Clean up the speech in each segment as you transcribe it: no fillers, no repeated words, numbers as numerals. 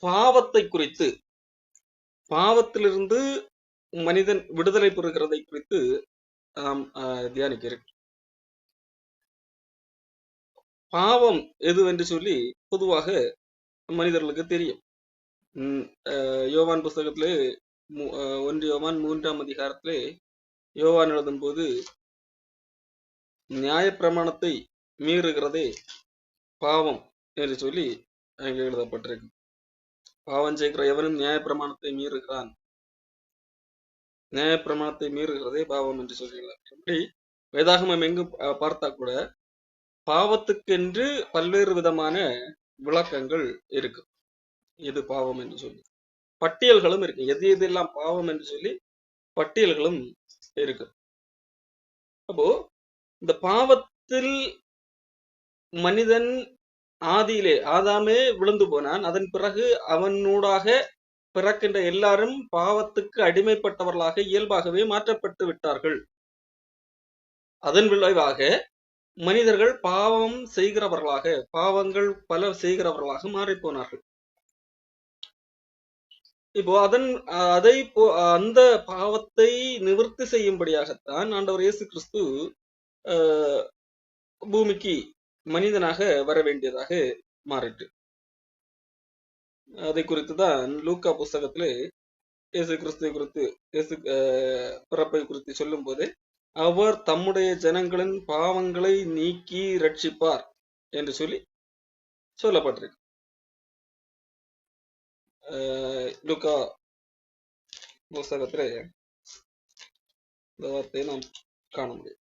பாவத்தை குறித்து, பாவத்திலிருந்து மனிதன் விடுதலை பெறுகிறதை குறித்து நாம் தியானிக்க இருக்கு. பாவம் எதுவென்று சொல்லி பொதுவாக மனிதர்களுக்கு தெரியும். யோவான் புஸ்தகத்திலே 1 யோவான் 3ஆம் அதிகாரத்திலே யோவான் எழுதும் போது நியாயப்பிரமாணத்தை மீறுகிறதே பாவம் என்று சொல்லி அங்கே எழுதப்பட்டிருக்கு. பாவம் செய்கிற எவனும் நியாயப்பிரமாணத்தை மீறுகிறான், நியாயப்பிரமாணத்தை மீறுகிறதே பாவம் என்று சொல்கிறார். இப்படி வேதாகமம் எங்கு பார்த்தா கூட பாவத்துக்கென்று பல்வேறு விதமான விளக்கங்கள் இருக்கு. எது பாவம் என்று சொல்லி பட்டியல்களும் இருக்கு. எது எதெல்லாம் பாவம் என்று சொல்லி பட்டியல்களும் இருக்கு. அப்போ இந்த பாவத்தில் மனிதன் ஆதியிலே ஆதாமே விழுந்து போனான். அதன் பிறகு அவனூடாக பிறக்கின்ற எல்லாரும் பாவத்துக்கு அடிமைப்பட்டவர்களாக இயல்பாகவே மாற்றப்பட்டு விட்டார்கள். அதன் விளைவாக மனிதர்கள் பாவம் செய்கிறவர்களாக, பாவங்கள் பல செய்கிறவர்களாக மாறி போனார்கள். இப்போ அந்த பாவத்தை நிவர்த்தி செய்யும்படியாகத்தான் ஆண்டவர் இயேசு கிறிஸ்து பூமிக்கு மனிதனாக வர வேண்டியதாக மாறிட்டு. அதை குறித்துதான் லூக்கா புஸ்தகத்திலே இயேசு கிறிஸ்துவை குறித்து, இயேசு பிறப்பை குறித்து சொல்லும் போது, அவர் தம்முடைய ஜனங்களின் பாவங்களை நீக்கி ரட்சிப்பார் என்று சொல்லி சொல்லப்பட்டிருக்கு. லூக்கா புஸ்தகத்திலே இந்த வார்த்தையை நாம் காண முடியும்.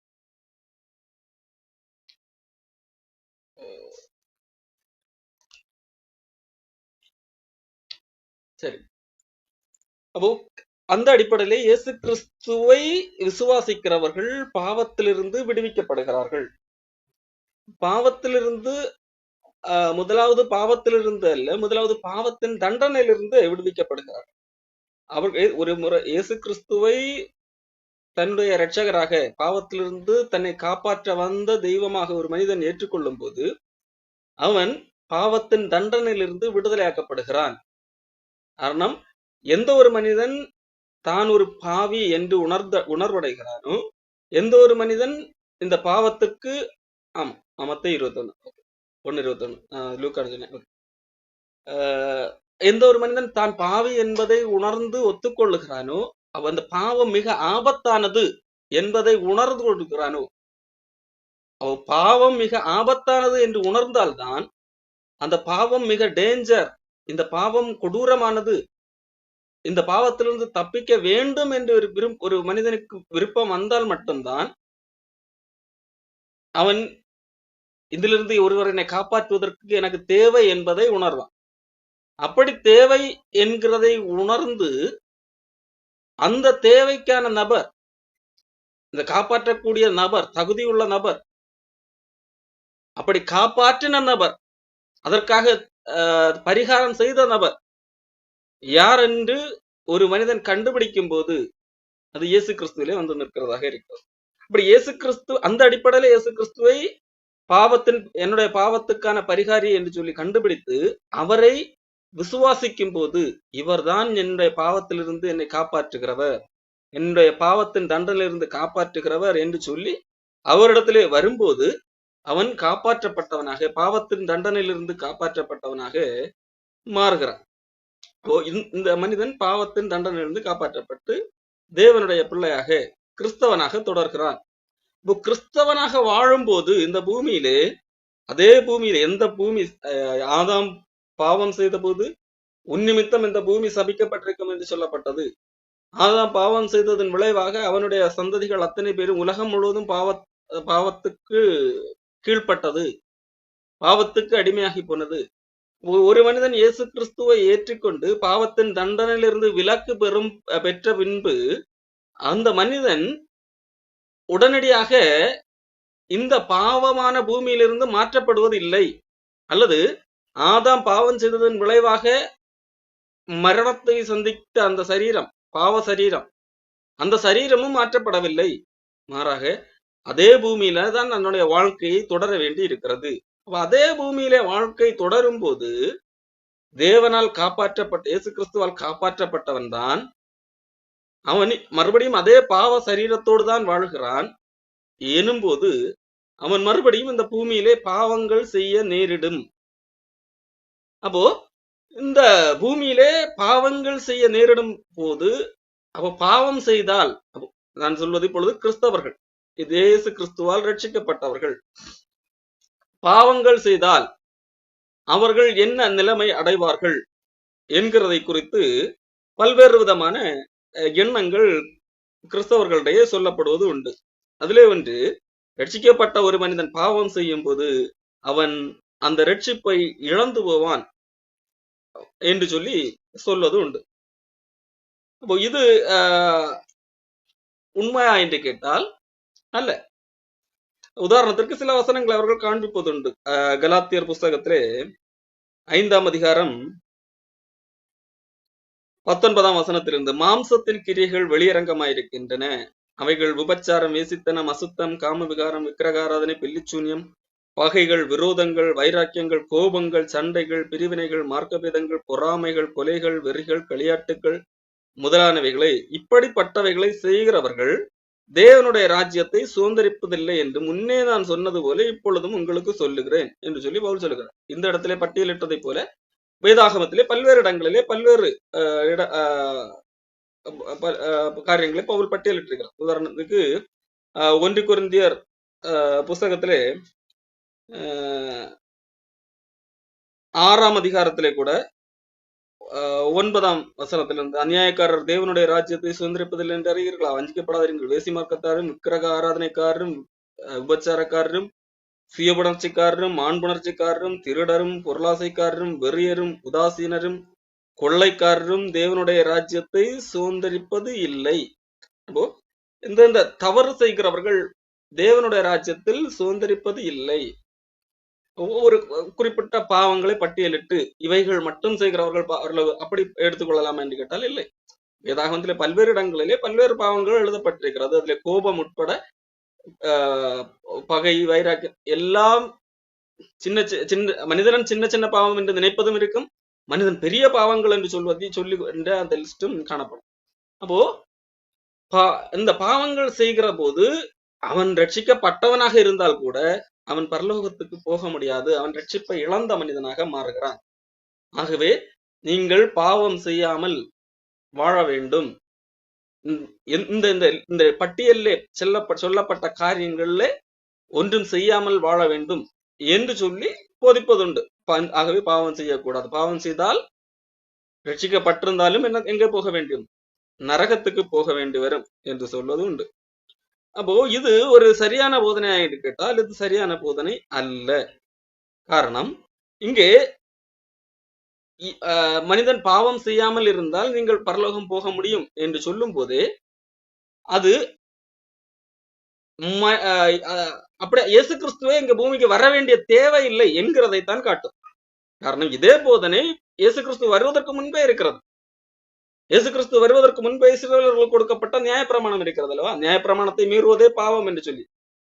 சரி, அப்போ அந்த அடிப்படையிலே இயேசு கிறிஸ்துவை விசுவாசிக்கிறவர்கள் பாவத்திலிருந்து விடுவிக்கப்படுகிறார்கள். பாவத்திலிருந்து முதலாவது பாவத்திலிருந்து அல்ல, முதலாவது பாவத்தின் தண்டனையிலிருந்து விடுவிக்கப்படுகிறார்கள். அவர்கள் ஒரு முறை இயேசு கிறிஸ்துவை தன்னுடைய இரட்சகராக, பாவத்திலிருந்து தன்னை காப்பாற்ற வந்த தெய்வமாக ஒரு மனிதன் ஏற்றுக்கொள்ளும் போது அவன் பாவத்தின் தண்டனையிலிருந்து விடுதலையாக்கப்படுகிறான். காரணம், எந்த ஒரு மனிதன் தான் ஒரு பாவி என்று உணர்வடைகிறானோ, எந்த ஒரு மனிதன் இந்த பாவத்துக்கு மத்தேயு 21:1 லூக்கா எந்த ஒரு மனிதன் தான் பாவி என்பதை உணர்ந்து ஒத்துக்கொள்ளுகிறானோ, அவன் அந்த பாவம் மிக ஆபத்தானது என்பதை உணர்ந்து கொள்கிறானோ, பாவம் மிக ஆபத்தானது என்று உணர்ந்தால்தான் அந்த பாவம் மிக டேஞ்சர், இந்த பாவம் கொடூரமானது, இந்த பாவத்திலிருந்து தப்பிக்க வேண்டும் என்று ஒரு மனிதனுக்கு விருப்பம் வந்தால் மட்டும்தான் அவன் இதிலிருந்து ஒருவரை காப்பாற்றுவதற்கு எனக்கு தேவை என்பதை உணர்வான். அப்படி தேவை என்கிறதை உணர்ந்து அந்த தேவைக்கான நபர், இந்த காப்பாற்றக்கூடிய நபர், தகுதியுள்ள நபர், அப்படி காப்பாற்றின நபர், அதற்காக பரிகாரம் செய்த நபர் யார் என்று ஒரு மனிதன் கண்டுபிடிக்கும் போது அது இயேசு கிறிஸ்துவிலே வந்து நிற்கிறதாக இருக்கிறது. அப்படி இயேசு கிறிஸ்து, அந்த அடிப்படையில இயேசு கிறிஸ்துவை என்னுடைய பாவத்துக்கான பரிகாரி என்று சொல்லி கண்டுபிடித்து அவரை விசுவாசிக்கும் போது, இவர்தான் என்னுடைய பாவத்திலிருந்து என்னை காப்பாற்றுகிறவர், என்னுடைய பாவத்தின் தண்டனையிலிருந்து காப்பாற்றுகிறவர் என்று சொல்லி அவரிடத்திலே வரும்போது அவன் காப்பாற்றப்பட்டவனாக, பாவத்தின் தண்டனையிலிருந்து காப்பாற்றப்பட்டவனாக மாறுகிறான். இந்த மனிதன் பாவத்தின் தண்டனையிலிருந்து காப்பாற்றப்பட்டு தேவனுடைய பிள்ளையாக, கிறிஸ்தவனாக தொடர்கிறான். கிறிஸ்தவனாக வாழும்போது இந்த பூமியிலே, அதே பூமியில, எந்த பூமி ஆதாம் பாவம் செய்த போது உன்னிமித்தம் இந்த பூமி சபிக்கப்பட்டிருக்கும் என்று சொல்லப்பட்டது. ஆதாம் பாவம் செய்ததன் விளைவாக அவனுடைய சந்ததிகள் அத்தனை பேரும் உலகம் முழுவதும் பாவத்துக்கு கீழ்ப்பட்டது, பாவத்துக்கு அடிமையாகி போனது. ஒரு மனிதன் இயேசு கிறிஸ்துவை ஏற்றுக்கொண்டு பாவத்தின் தண்டனையிலிருந்து விலக்கு பெற்ற பின்பு அந்த மனிதன் உடனடியாக இந்த பாவமான பூமியிலிருந்து மாற்றப்படுவது இல்லை. அல்லது ஆதாம் பாவம் செய்ததன் விளைவாக மரணத்தை சந்தித்த அந்த சரீரம், பாவ சரீரம், அந்த சரீரமும் மாற்றப்படவில்லை. மாறாக அதே பூமியில தான் தன்னுடைய வாழ்க்கையை தொடர வேண்டி இருக்கிறது. அதே பூமியில வாழ்க்கை தொடரும் போது தேவனால் காப்பாற்றப்பட்ட இயேசு கிறிஸ்துவால் காப்பாற்றப்பட்டவன் தான் அவன் மறுபடியும் அதே பாவ சரீரத்தோடு தான் வாழ்கிறான் எனும்போது அவன் மறுபடியும் இந்த பூமியிலே பாவங்கள் செய்ய நேரிடும். அப்போ இந்த பூமியிலே பாவங்கள் செய்ய நேரிடும் போது அப்போ பாவம் செய்தால், நான் சொல்வது இப்பொழுது கிறிஸ்தவர்கள், இயேசு கிறிஸ்துவால் ரட்சிக்கப்பட்டவர்கள் பாவங்கள் செய்தால் அவர்கள் என்ன நிலைமை அடைவார்கள் என்கிறதை குறித்து பல்வேறு விதமான எண்ணங்கள் கிறிஸ்தவர்களிடையே சொல்லப்படுவது உண்டு. அதிலே ஒன்று, ரட்சிக்கப்பட்ட ஒரு மனிதன் பாவம் செய்யும் போது அவன் அந்த ரட்சிப்பை இழந்து போவான் என்று சொல்லி சொல்வது உண்டு. அப்போ இது உண்மையா என்று கேட்டால் அல்ல. உதாரணத்திற்கு சில வசனங்களை அவர்கள் காண்பிப்பது உண்டு. கலாத்தியர் புஸ்தகத்திலே 5ஆம் அதிகாரம் 19ஆம் வசனத்திலிருந்து, மாம்சத்தின் கிரியைகள் வெளியரங்கமாயிருக்கின்றன. அவைகள் விபச்சாரம், வேசித்தனம், அசுத்தம், காம விகாரம், விக்கிரகாராதனை, பில்லிச்சூன்யம், பகைகள், விரோதங்கள், வைராக்கியங்கள், கோபங்கள், சண்டைகள், பிரிவினைகள், மார்க்கபேதங்கள், பொறாமைகள், கொலைகள், வெறிகள், களியாட்டுகள் முதலானவைகளை இப்படிப்பட்டவைகளை செய்கிறவர்கள் தேவனுடைய ராஜ்யத்தை சுதந்திரிப்பதில்லை என்று முன்னே நான் சொன்னது போல இப்பொழுதும் உங்களுக்கு சொல்லுகிறேன் என்று சொல்லி பவுல் சொல்லுகிறார். இந்த இடத்திலே பட்டியலிட்டதை போல வேதாகமத்திலே பல்வேறு இடங்களிலே பல்வேறு காரியங்களை பவுல் பட்டியலிட்டிருக்கிறார். உதாரணத்துக்கு 1 கொரிந்தியர் புஸ்தகத்திலே 6ஆம் அதிகாரத்திலே கூட 9ஆம் வசனத்திலிருந்து, அநியாயக்காரர் தேவனுடைய ராஜ்யத்தை சுதந்திரிப்பதில்லை என்று அறிகிறீர்களா? வஞ்சிக்கப்படாதீர்கள். வேசி மார்க்கத்தாரும், விக்கிரக ஆராதனைக்காரரும், விபச்சாரக்காரரும், சுயபுணர்ச்சிக்காரரும், ஆண்புணர்ச்சிக்காரரும், திருடரும், பொருளாசைக்காரரும், வெறியரும், உதாசீனரும், கொள்ளைக்காரரும் தேவனுடைய ராஜ்யத்தை சுதந்திரிப்பது இல்லை. அப்போ இந்த தவறு செய்கிறவர்கள் தேவனுடைய ராஜ்யத்தில் சுதந்திரிப்பது இல்லை. ஒவ்வொரு குறிப்பிட்ட பாவங்களை பட்டியலிட்டு இவைகள் மட்டும் செய்கிறவர்கள் அப்படி எடுத்துக்கொள்ளலாம் என்று கேட்டால் இல்லை. வேதாகமத்திலே பல்வேறு இடங்களிலே பல்வேறு பாவங்கள் எழுதப்பட்டிருக்கிறது. அதுல கோபம் உட்பட பகை, வைராக்கியம் எல்லாம் சின்ன மனிதன் சின்ன சின்ன பாவம் என்று நினைப்பதும் இருக்கும், மனிதன் பெரிய பாவங்கள் என்று சொல்லி என்ற அந்த லிஸ்டும் காணப்படும். அப்போ இந்த பாவங்கள் செய்கிற போது அவன் ரட்சிக்கப்பட்டவனாக இருந்தால் கூட அவன் பரலோகத்துக்கு போக முடியாது. அவன் ரட்சிப்பை இழந்த மனிதனாக மாறுகிறான். ஆகவே நீங்கள் பாவம் செய்யாமல் வாழ வேண்டும். இந்த பட்டியலிலே சொல்லப்பட்ட காரியங்களிலே ஒன்றும் செய்யாமல் வாழ வேண்டும் என்று சொல்லி போதிப்பதுண்டு. ஆகவே பாவம் செய்யக்கூடாது. பாவம் செய்தால் ரட்சிக்கப்பட்டிருந்தாலும் எங்கே போக வேண்டும்? நரகத்துக்கு போக வேண்டி வரும் என்று சொல்வது உண்டு. அப்போ இது ஒரு சரியான போதனையா என்று கேட்டால் இது சரியான போதனை அல்ல. காரணம், இங்கே மனிதன் பாவம் செய்யாமல் இருந்தால் நீங்கள் பரலோகம் போக முடியும் என்று சொல்லும் போதே அது அப்படியே இயேசு கிறிஸ்துவே இங்க பூமிக்கு வர வேண்டிய தேவை இல்லை என்கிறதைத்தான் காட்டும். காரணம், இதே போதனை இயேசு கிறிஸ்து வருவதற்கு முன்பே இருக்கிறது. இயேசு கிறிஸ்து வருவதற்கு முன்பே இஸ்ரவேலர்களுக்கு கொடுக்கப்பட்ட நியாயப்பிரமாணம் இருக்கிறது அல்லவா? நியாயப்பிரமாணத்தை மீறுவதே பாவம் என்று சொல்லி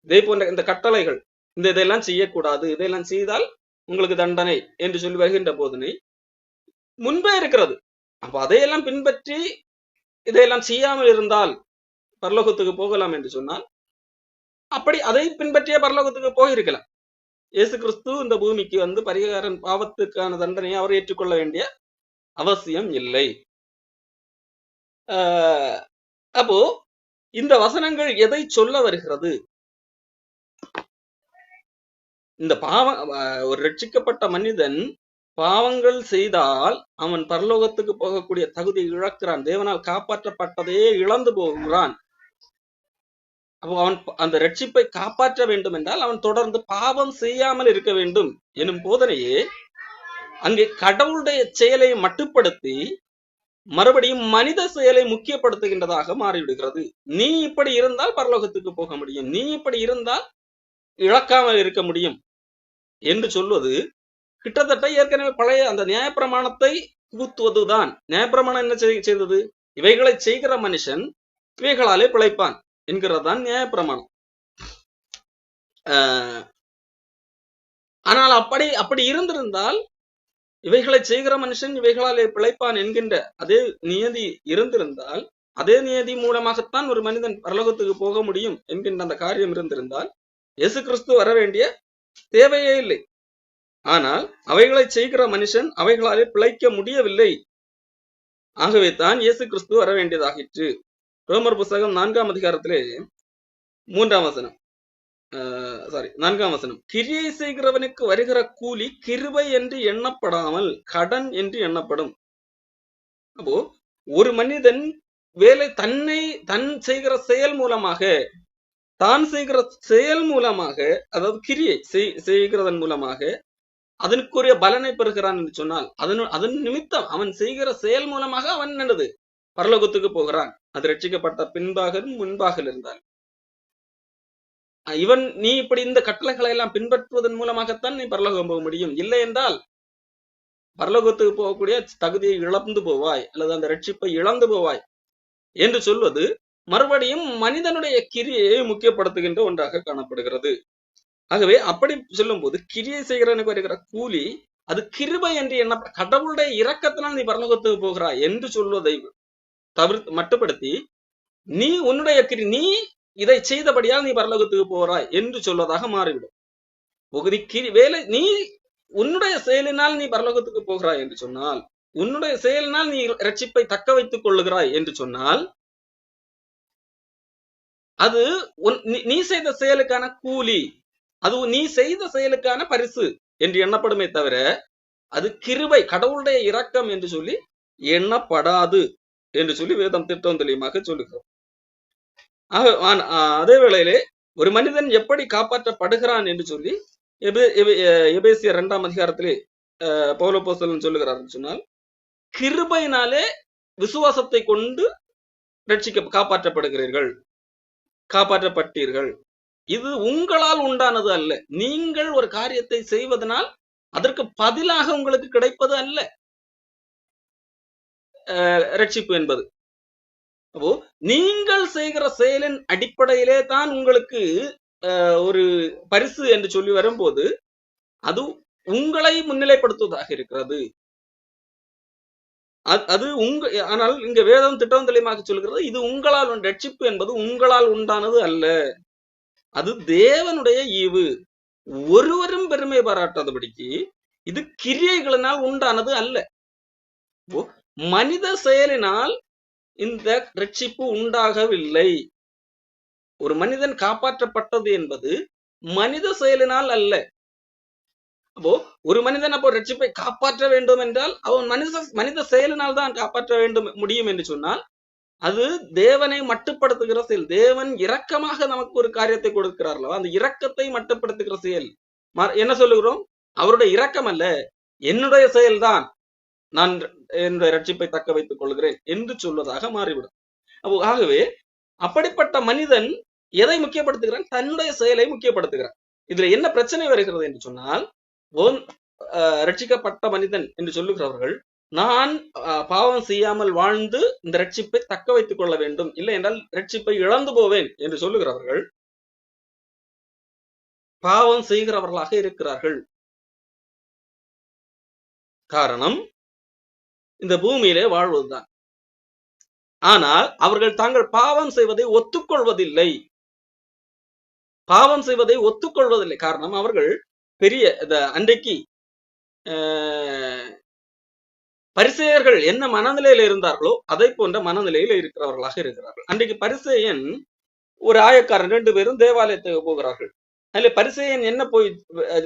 இதே போன்ற இந்த கட்டளைகள், இதெல்லாம் செய்யக்கூடாது, இதெல்லாம் செய்தால் உங்களுக்கு தண்டனை என்று சொல்லி வருகின்ற போதனை முன்பே இருக்கிறது. அப்ப அதையெல்லாம் பின்பற்றி இதையெல்லாம் செய்யாமல் இருந்தால் பரலோகத்துக்கு போகலாம் என்று சொன்னால் அப்படி அதை பின்பற்றிய பரலோகத்துக்கு போயிருக்கலாம். இயேசு கிறிஸ்து இந்த பூமிக்கு வந்து பரிகாரன் பாவத்துக்கான தண்டனையை அவர் ஏற்றுக்கொள்ள வேண்டிய அவசியம் இல்லை. அப்போ இந்த வசனங்கள் எதை சொல்ல வருகிறது? இந்த ஒரு ரட்சிக்கப்பட்ட மனிதன் பாவங்கள் செய்தால் அவன் பரலோகத்துக்கு போகக்கூடிய தகுதியை இழக்கிறான். தேவனால் காப்பாற்றப்பட்டதையே இழந்து போகிறான். அப்போ அவன் அந்த ரட்சிப்பை காப்பாற்ற வேண்டும் என்றால் அவன் தொடர்ந்து பாவம் செய்யாமல் இருக்க வேண்டும் எனும் போதனையே அங்கே கடவுளுடைய செயலை மட்டுப்படுத்தி மறுபடியும் மனித செயலை முக்கியப்படுத்துகின்றதாக மாறிவிடுகிறது. நீ இப்படி இருந்தால் பரலோகத்துக்கு போக முடியும், நீ இப்படி இருந்தால் இழக்காமல் இருக்க முடியும் என்று சொல்வது கிட்டத்தட்ட ஏற்கனவே பழைய அந்த நியாயப்பிரமாணத்தை புகுத்துவதுதான். நியாயப்பிரமாணம் என்ன செய்தது? இவைகளை செய்கிற மனுஷன் இவைகளாலே பிழைப்பான் என்கிறதான் நியாயப்பிரமாணம். ஆனால் அப்படி இருந்திருந்தால் இவைகளை செய்கிற மனுஷன் இவைகளாலே பிழைப்பான் என்கின்ற அதே நியதி இருந்திருந்தால், அதே நியதி மூலமாகத்தான் ஒரு மனிதன் பரலோகத்துக்கு போக முடியும் என்கின்ற அந்த காரியம் இருந்திருந்தால் இயேசு கிறிஸ்து வர வேண்டிய தேவையே இல்லை. ஆனால் அவைகளை செய்கிற மனுஷன் அவைகளாலே பிழைக்க முடியவில்லை. ஆகவே தான் இயேசு கிறிஸ்து வர வேண்டியதாகிற்று. ரோமர் புஸ்தகம் 4ஆம் அதிகாரத்திலே 3ஆம் வசனம், 4ஆம் வசனம், கிரியை செய்கிறவனுக்கு வருகிற கூலி கிருபை என்று எண்ணப்படாமல் கடன் என்று எண்ணப்படும். அப்போ ஒரு மனிதன் தன் செய்கிற செயல் மூலமாக, தான் செய்கிற செயல் மூலமாக, அதாவது கிரியை செய்கிறதன் மூலமாக அதனுக்குரிய பலனை பெறுகிறான் என்று சொன்னால், அதன் நிமித்தம் அவன் செய்கிற செயல் மூலமாக அவன் என்னது பரலோகத்துக்கு போகிறான். அது ரட்சிக்கப்பட்ட பின்பாக முன்பாக இருந்தால், நீ இப்படி இந்த கட்டளைகளை எல்லாம் பின்பற்றுவதன் மூலமாகத்தான் நீ பரலோகம் போக முடியும். இல்லை என்றால் பரலோகத்துக்கு போகக்கூடிய தகுதியை இழந்து போவாய், அல்லது அந்த ரட்சிப்பை இழந்து போவாய் என்று சொல்வது மறுபடியும் மனிதனுடைய கிரியை முக்கியப்படுத்துகின்ற ஒன்றாக காணப்படுகிறது. ஆகவே அப்படி சொல்லும் போது கிரியை செய்கிறவனுக்கு வருகிற கூலி அது கிருபை என்று என்ன, கடவுளுடைய இரக்கத்தினால் நீ பரலோகத்துக்கு போகிறாய் என்று சொல்வதை மட்டுப்படுத்தி நீ இதை செய்தபடியால் நீ பரலோகத்துக்கு போகிறாய் என்று சொல்வதாக மாறிவிடும். நீ உன்னுடைய செயலினால் நீ பரலோகத்துக்கு போகிறாய் என்று சொன்னால், உன்னுடைய செயலினால் நீ ரட்சிப்பை தக்க வைத்துக் கொள்ளுகிறாய் என்று சொன்னால், அது நீ செய்த செயலுக்கான கூலி, அது நீ செய்த செயலுக்கான பரிசு என்று எண்ணப்படுமே தவிர அது கிருபை, கடவுளுடைய இரக்கம் என்று சொல்லி எண்ணப்படாது என்று சொல்லி வேதம் திட்டம் தெளிவாக சொல்லுகிறோம். அதே வேளையிலே ஒரு மனிதன் எப்படி காப்பாற்றப்படுகிறான் என்று சொல்லி எபேசியர் 2ஆம் அதிகாரத்திலே பவுல் அப்போஸ்தலன் சொல்லுகிறார் சொன்னால், கிருபையினாலே விசுவாசத்தை கொண்டு காப்பாற்றப்படுகிறீர்கள், காப்பாற்றப்பட்டீர்கள். இது உங்களால் உண்டானது அல்ல. நீங்கள் ஒரு காரியத்தை செய்வதனால் அதற்கு பதிலாக உங்களுக்கு கிடைப்பது அல்ல ரட்சிப்பு என்பது. அப்போ நீங்கள் செய்கிற செயலின் அடிப்படையிலே தான் உங்களுக்கு ஒரு பரிசு என்று சொல்லி வரும்போது அது உங்களை முன்னிலைப்படுத்துவதாக இருக்கிறது. அது ஆனால் இங்க வேதம் திட்டம் தெளிவாக சொல்கிறது, இது உங்களால் ரட்சிப்பு என்பது உங்களால் உண்டானது அல்ல, அது தேவனுடைய ஈவு. ஒருவரும் பெருமை பாராட்டாதபடிக்கு இது கிரியைகளினால் உண்டானது அல்ல. மனித செயலினால் இந்த ரட்சிப்பு உண்டாகவில்லை. ஒரு மனிதன் காப்பாற்றப்பட்டது என்பது மனித செயலினால் அல்ல. அப்போ ஒரு மனிதன் ரட்சிப்பை காப்பாற்ற வேண்டும் என்றால் அவன் மனித செயலினால் தான் காப்பாற்ற முடியும் என்று சொன்னால் அது தேவனை மட்டுப்படுத்துகிற செயல். தேவன் இரக்கமாக நமக்கு ஒரு காரியத்தை கொடுக்கிறார்களோ அந்த இரக்கத்தை மட்டுப்படுத்துகிற செயல். என்ன சொல்லுகிறோம்? அவருடைய இரக்கம் அல்ல, என்னுடைய செயல்தான் நான் என்னுடைய ரட்சிப்பை தக்க வைத்துக் கொள்கிறேன் என்று சொல்வதாக மாறிவிடும். ஆகவே அப்படிப்பட்ட மனிதன் எதை முக்கியப்படுத்துகிறான்? தன்னுடைய செயலை முக்கியப்படுத்துகிறான். இதுல என்ன பிரச்சனை வருகிறது என்று சொன்னால், ரட்சிக்கப்பட்ட மனிதன் என்று சொல்லுகிறவர்கள் நான் பாவம் செய்யாமல் வாழ்ந்து இந்த ரட்சிப்பை தக்க வைத்துக் கொள்ள வேண்டும், இல்லை என்றால் ரட்சிப்பை இழந்து போவேன் என்று சொல்லுகிறவர்கள் பாவம் செய்கிறவர்களாக இருக்கிறார்கள். காரணம் இந்த பூமியிலே வாழ்வதுதான். ஆனால் அவர்கள் தாங்கள் பாவம் செய்வதை ஒத்துக்கொள்வதில்லை. பாவம் செய்வதை ஒத்துக்கொள்வதில்லை. காரணம் அவர்கள் பெரிய அன்றைக்கு பரிசேயர்கள் என்ன மனநிலையில இருந்தார்களோ அதை போன்ற மனநிலையில இருக்கிறவர்களாக இருக்கிறார்கள். அன்றைக்கு பரிசேயன் ஒரு ஆயக்காரன் 2 பேரும் தேவாலயத்துக்கு போகிறார்கள். அதுல பரிசேயன் என்ன போய்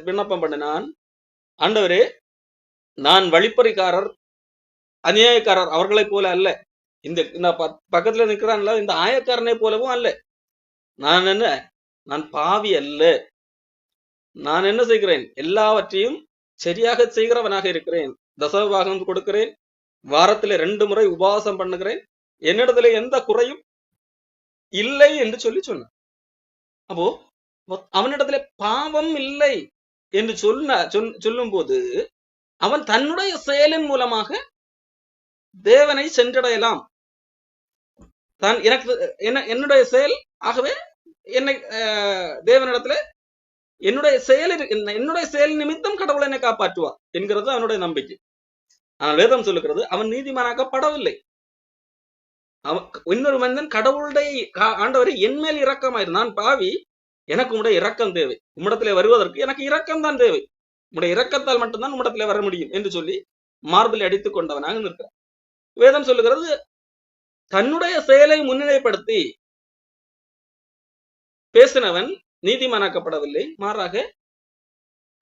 விண்ணப்பம் பண்ணினான்? ஆண்டவரே, நான் வழிப்பறிக்காரர், அநியாயக்காரர் அவர்களை போல அல்ல, இந்த பக்கத்துல நிற்கிறான்ல இந்த ஆயக்காரனை போலவும் அல்ல, நான் பாவி அல்ல, நான் என்ன செய்கிறேன்? எல்லாவற்றையும் சரியாக செய்கிறவனாக இருக்கிறேன், தசமபாகம் கொடுக்கிறேன், வாரத்துல 2 முறை உபவாசம் பண்ணுகிறேன், என்னிடத்துல எந்த குறையும் இல்லை என்று சொன்னான். அப்போ அவனிடத்துல பாவம் இல்லை என்று சொல்லும் போது அவன் தன்னுடைய செயலின் மூலமாக தேவனை சென்றடையலாம். எனக்கு என்னுடைய செயல் ஆகவே என்னை தேவனிடத்துல என்னுடைய செயல் நிமித்தம் கடவுள் என்னை காப்பாற்றுவார் என்கிறது அவனுடைய நம்பிக்கை. ஆனால் வேதம் சொல்லுகிறது அவன் நீதிமானாக்கப்படவில்லை. இன்னொரு மனிதன் கடவுளுடைய ஆண்டவரை என்மேல் இரக்கமாயிரு, நான் பாவி, எனக்கு உம்முடைய இரக்கம் தேவை, உம்மிடத்திலே வருவதற்கு எனக்கு இரக்கம் தான் தேவை, உம்முடைய இரக்கத்தால் மட்டும்தான் உம்மிடத்திலே வர முடியும் என்று சொல்லி மார்பில் அடித்துக் கொண்டவனாக நிற்கிறான். வேதம் சொல்லுகிறது தன்னுடைய செயலை முன்னிலைப்படுத்தி பேசினவன் நீதிமானாக்கப்படவில்லை, மாறாக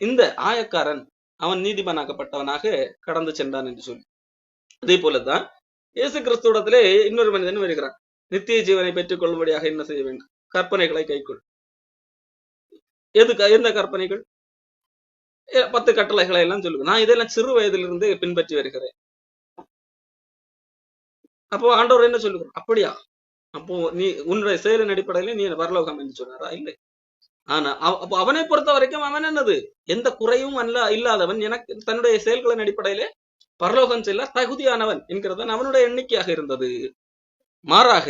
இந்த ஆயக்காரன் அவன் நீதிமானாக்கப்பட்டவனாக கடந்து சென்றான் என்று சொல்லி. அதே போலதான் இயேசு கிறிஸ்துவிடத்திலே இன்னொரு மனிதன் வருகிறான். நித்திய ஜீவனை பெற்றுக் கொள்ளும்படியாக என்ன செய்ய வேண்டும்? கற்பனைகளை கைக்கொள். எந்த கற்பனைகள்? 10 கட்டளைகளை எல்லாம் சொல்லுங்க. நான் இதெல்லாம் சிறு வயதிலிருந்து பின்பற்றி வருகிறேன். அப்போ ஆண்டவர் என்ன சொல்லுகிறார்? அப்படியா? அப்போ நீ உன்னுடைய செயலின் அடிப்படையில நீ பரலோகம் என்று சொன்னாரா? இல்லை. ஆனா அப்போ அவனை பொறுத்த வரைக்கும் அவன் என்னது, எந்த குறையும் இல்லாதவன், எனக்கு தன்னுடைய செயல்களின் அடிப்படையிலே பரலோகம் செல்ல தகுதியானவன் என்கிறதன் அவனுடைய எண்ணிக்கையாக இருந்தது. மாறாக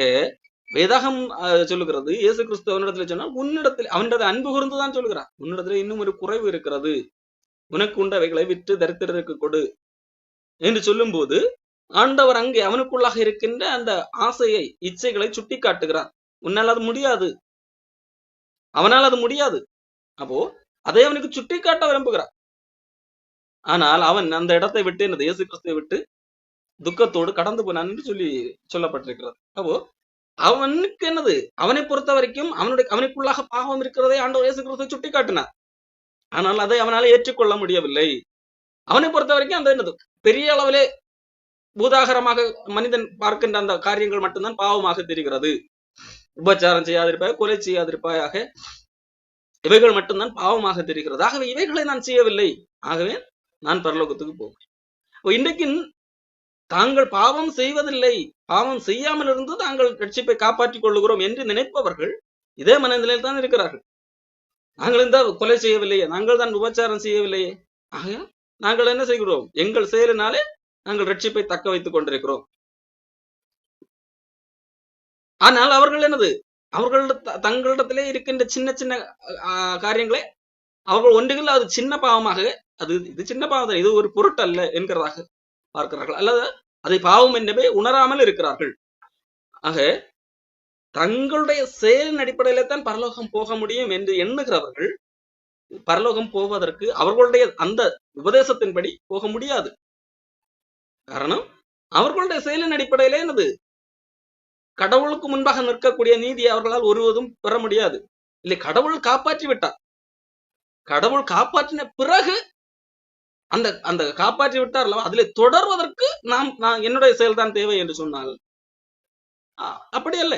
வேதாகம் சொல்லுகிறது, இயேசு கிறிஸ்து அவனிடத்துல சொன்னால் உன்னிடத்தில் அவனிடத்தை அன்பு கூர்ந்துதான் சொல்லுகிறான். உன்னிடத்துல இன்னும் ஒரு குறைவு இருக்கிறது, உனக்கு உண்டவைகளை விற்று தரித்திரருக்கு கொடு என்று சொல்லும் போது ஆண்டவர் அங்கே அவனுக்குள்ளாக இருக்கின்ற அந்த ஆசையை, இச்சைகளை சுட்டி காட்டுகிறார். உன்னால் அது முடியாது, அவனால் அது முடியாது. அப்போ அதை அவனுக்கு சுட்டி காட்ட விரும்புகிறார். ஆனால் அவன் அந்த இடத்தை விட்டு, என்னது, இயேசு கிறிஸ்துவை விட்டு துக்கத்தோடு கடந்து போனான் என்று சொல்லப்பட்டிருக்கிறது. அப்போ அவனுக்கு என்னது, அவனை பொறுத்த வரைக்கும் அவனுக்குள்ளாக பாவம் இருக்கிறதை ஆண்டவர் இயேசு கிறிஸ்துவை சுட்டி காட்டினார். ஆனால் அதை அவனால் ஏற்றுக்கொள்ள முடியவில்லை. அவனை பொறுத்த வரைக்கும் அந்த என்னது, பெரிய அளவிலே பூதாகரமாக மனிதன் பார்க்கின்ற அந்த காரியங்கள் மட்டும்தான் பாவமாக தெரிகிறது. உபச்சாரம் செய்யாதிருப்பாய், கொலை செய்யாதிருப்பாயாக, இவைகள் மட்டும்தான் பாவமாக தெரிகிறது. ஆகவே இவைகளை நான் செய்யவில்லை, ஆகவே நான் பரலோகத்துக்கு போவேன். இன்றைக்கு தாங்கள் பாவம் செய்வதில்லை, பாவம் செய்யாமல் இருந்து தாங்கள் ரட்சிப்பை காப்பாற்றிக் கொள்ளுகிறோம் என்று நினைப்பவர்கள் இதே மனநிலையில் தான் இருக்கிறார்கள். நாங்கள் இந்த கொலை செய்யவில்லையே, நாங்கள் தான் உபச்சாரம் செய்யவில்லையே, ஆக நாங்கள் என்ன செய்கிறோம், எங்கள் செயலினாலே நாங்கள் ரட்சிப்பை தக்க வைத்துக் கொண்டிருக்கிறோம். ஆனால் அவர்கள் என்னது, அவர்கள் தங்களிடத்திலே இருக்கின்ற சின்ன சின்ன காரியங்களை அவர்கள் ஒன்றுகள் அது சின்ன பாவமாக, இது சின்ன பாவம், இது ஒரு பொருட்டல்ல என்கிறதாக பார்க்கிறார்கள், அல்லது அதை பாவம் என்பதை உணராமல் இருக்கிறார்கள். ஆக தங்களுடைய செயலின் அடிப்படையில தான் பரலோகம் போக முடியும் என்று எண்ணுகிறவர்கள் பரலோகம் போவதற்கு அவர்களுடைய அந்த உபதேசத்தின்படி போக முடியாது. காரணம், அவர்களுடைய செயலின் அடிப்படையிலே என்னது, கடவுளுக்கு முன்பாக நிற்கக்கூடிய நீதி அவர்களால் ஒருவதும் பெற முடியாது. இல்லை, கடவுள் காப்பாற்றி விட்டார், கடவுள் காப்பாற்றின பிறகு அந்த காப்பாற்றி விட்டார் அல்லவா, அதிலே தொடர்வதற்கு நான் என்னுடைய செயல்தான் தேவை என்று சொன்னால் அப்படி அல்ல.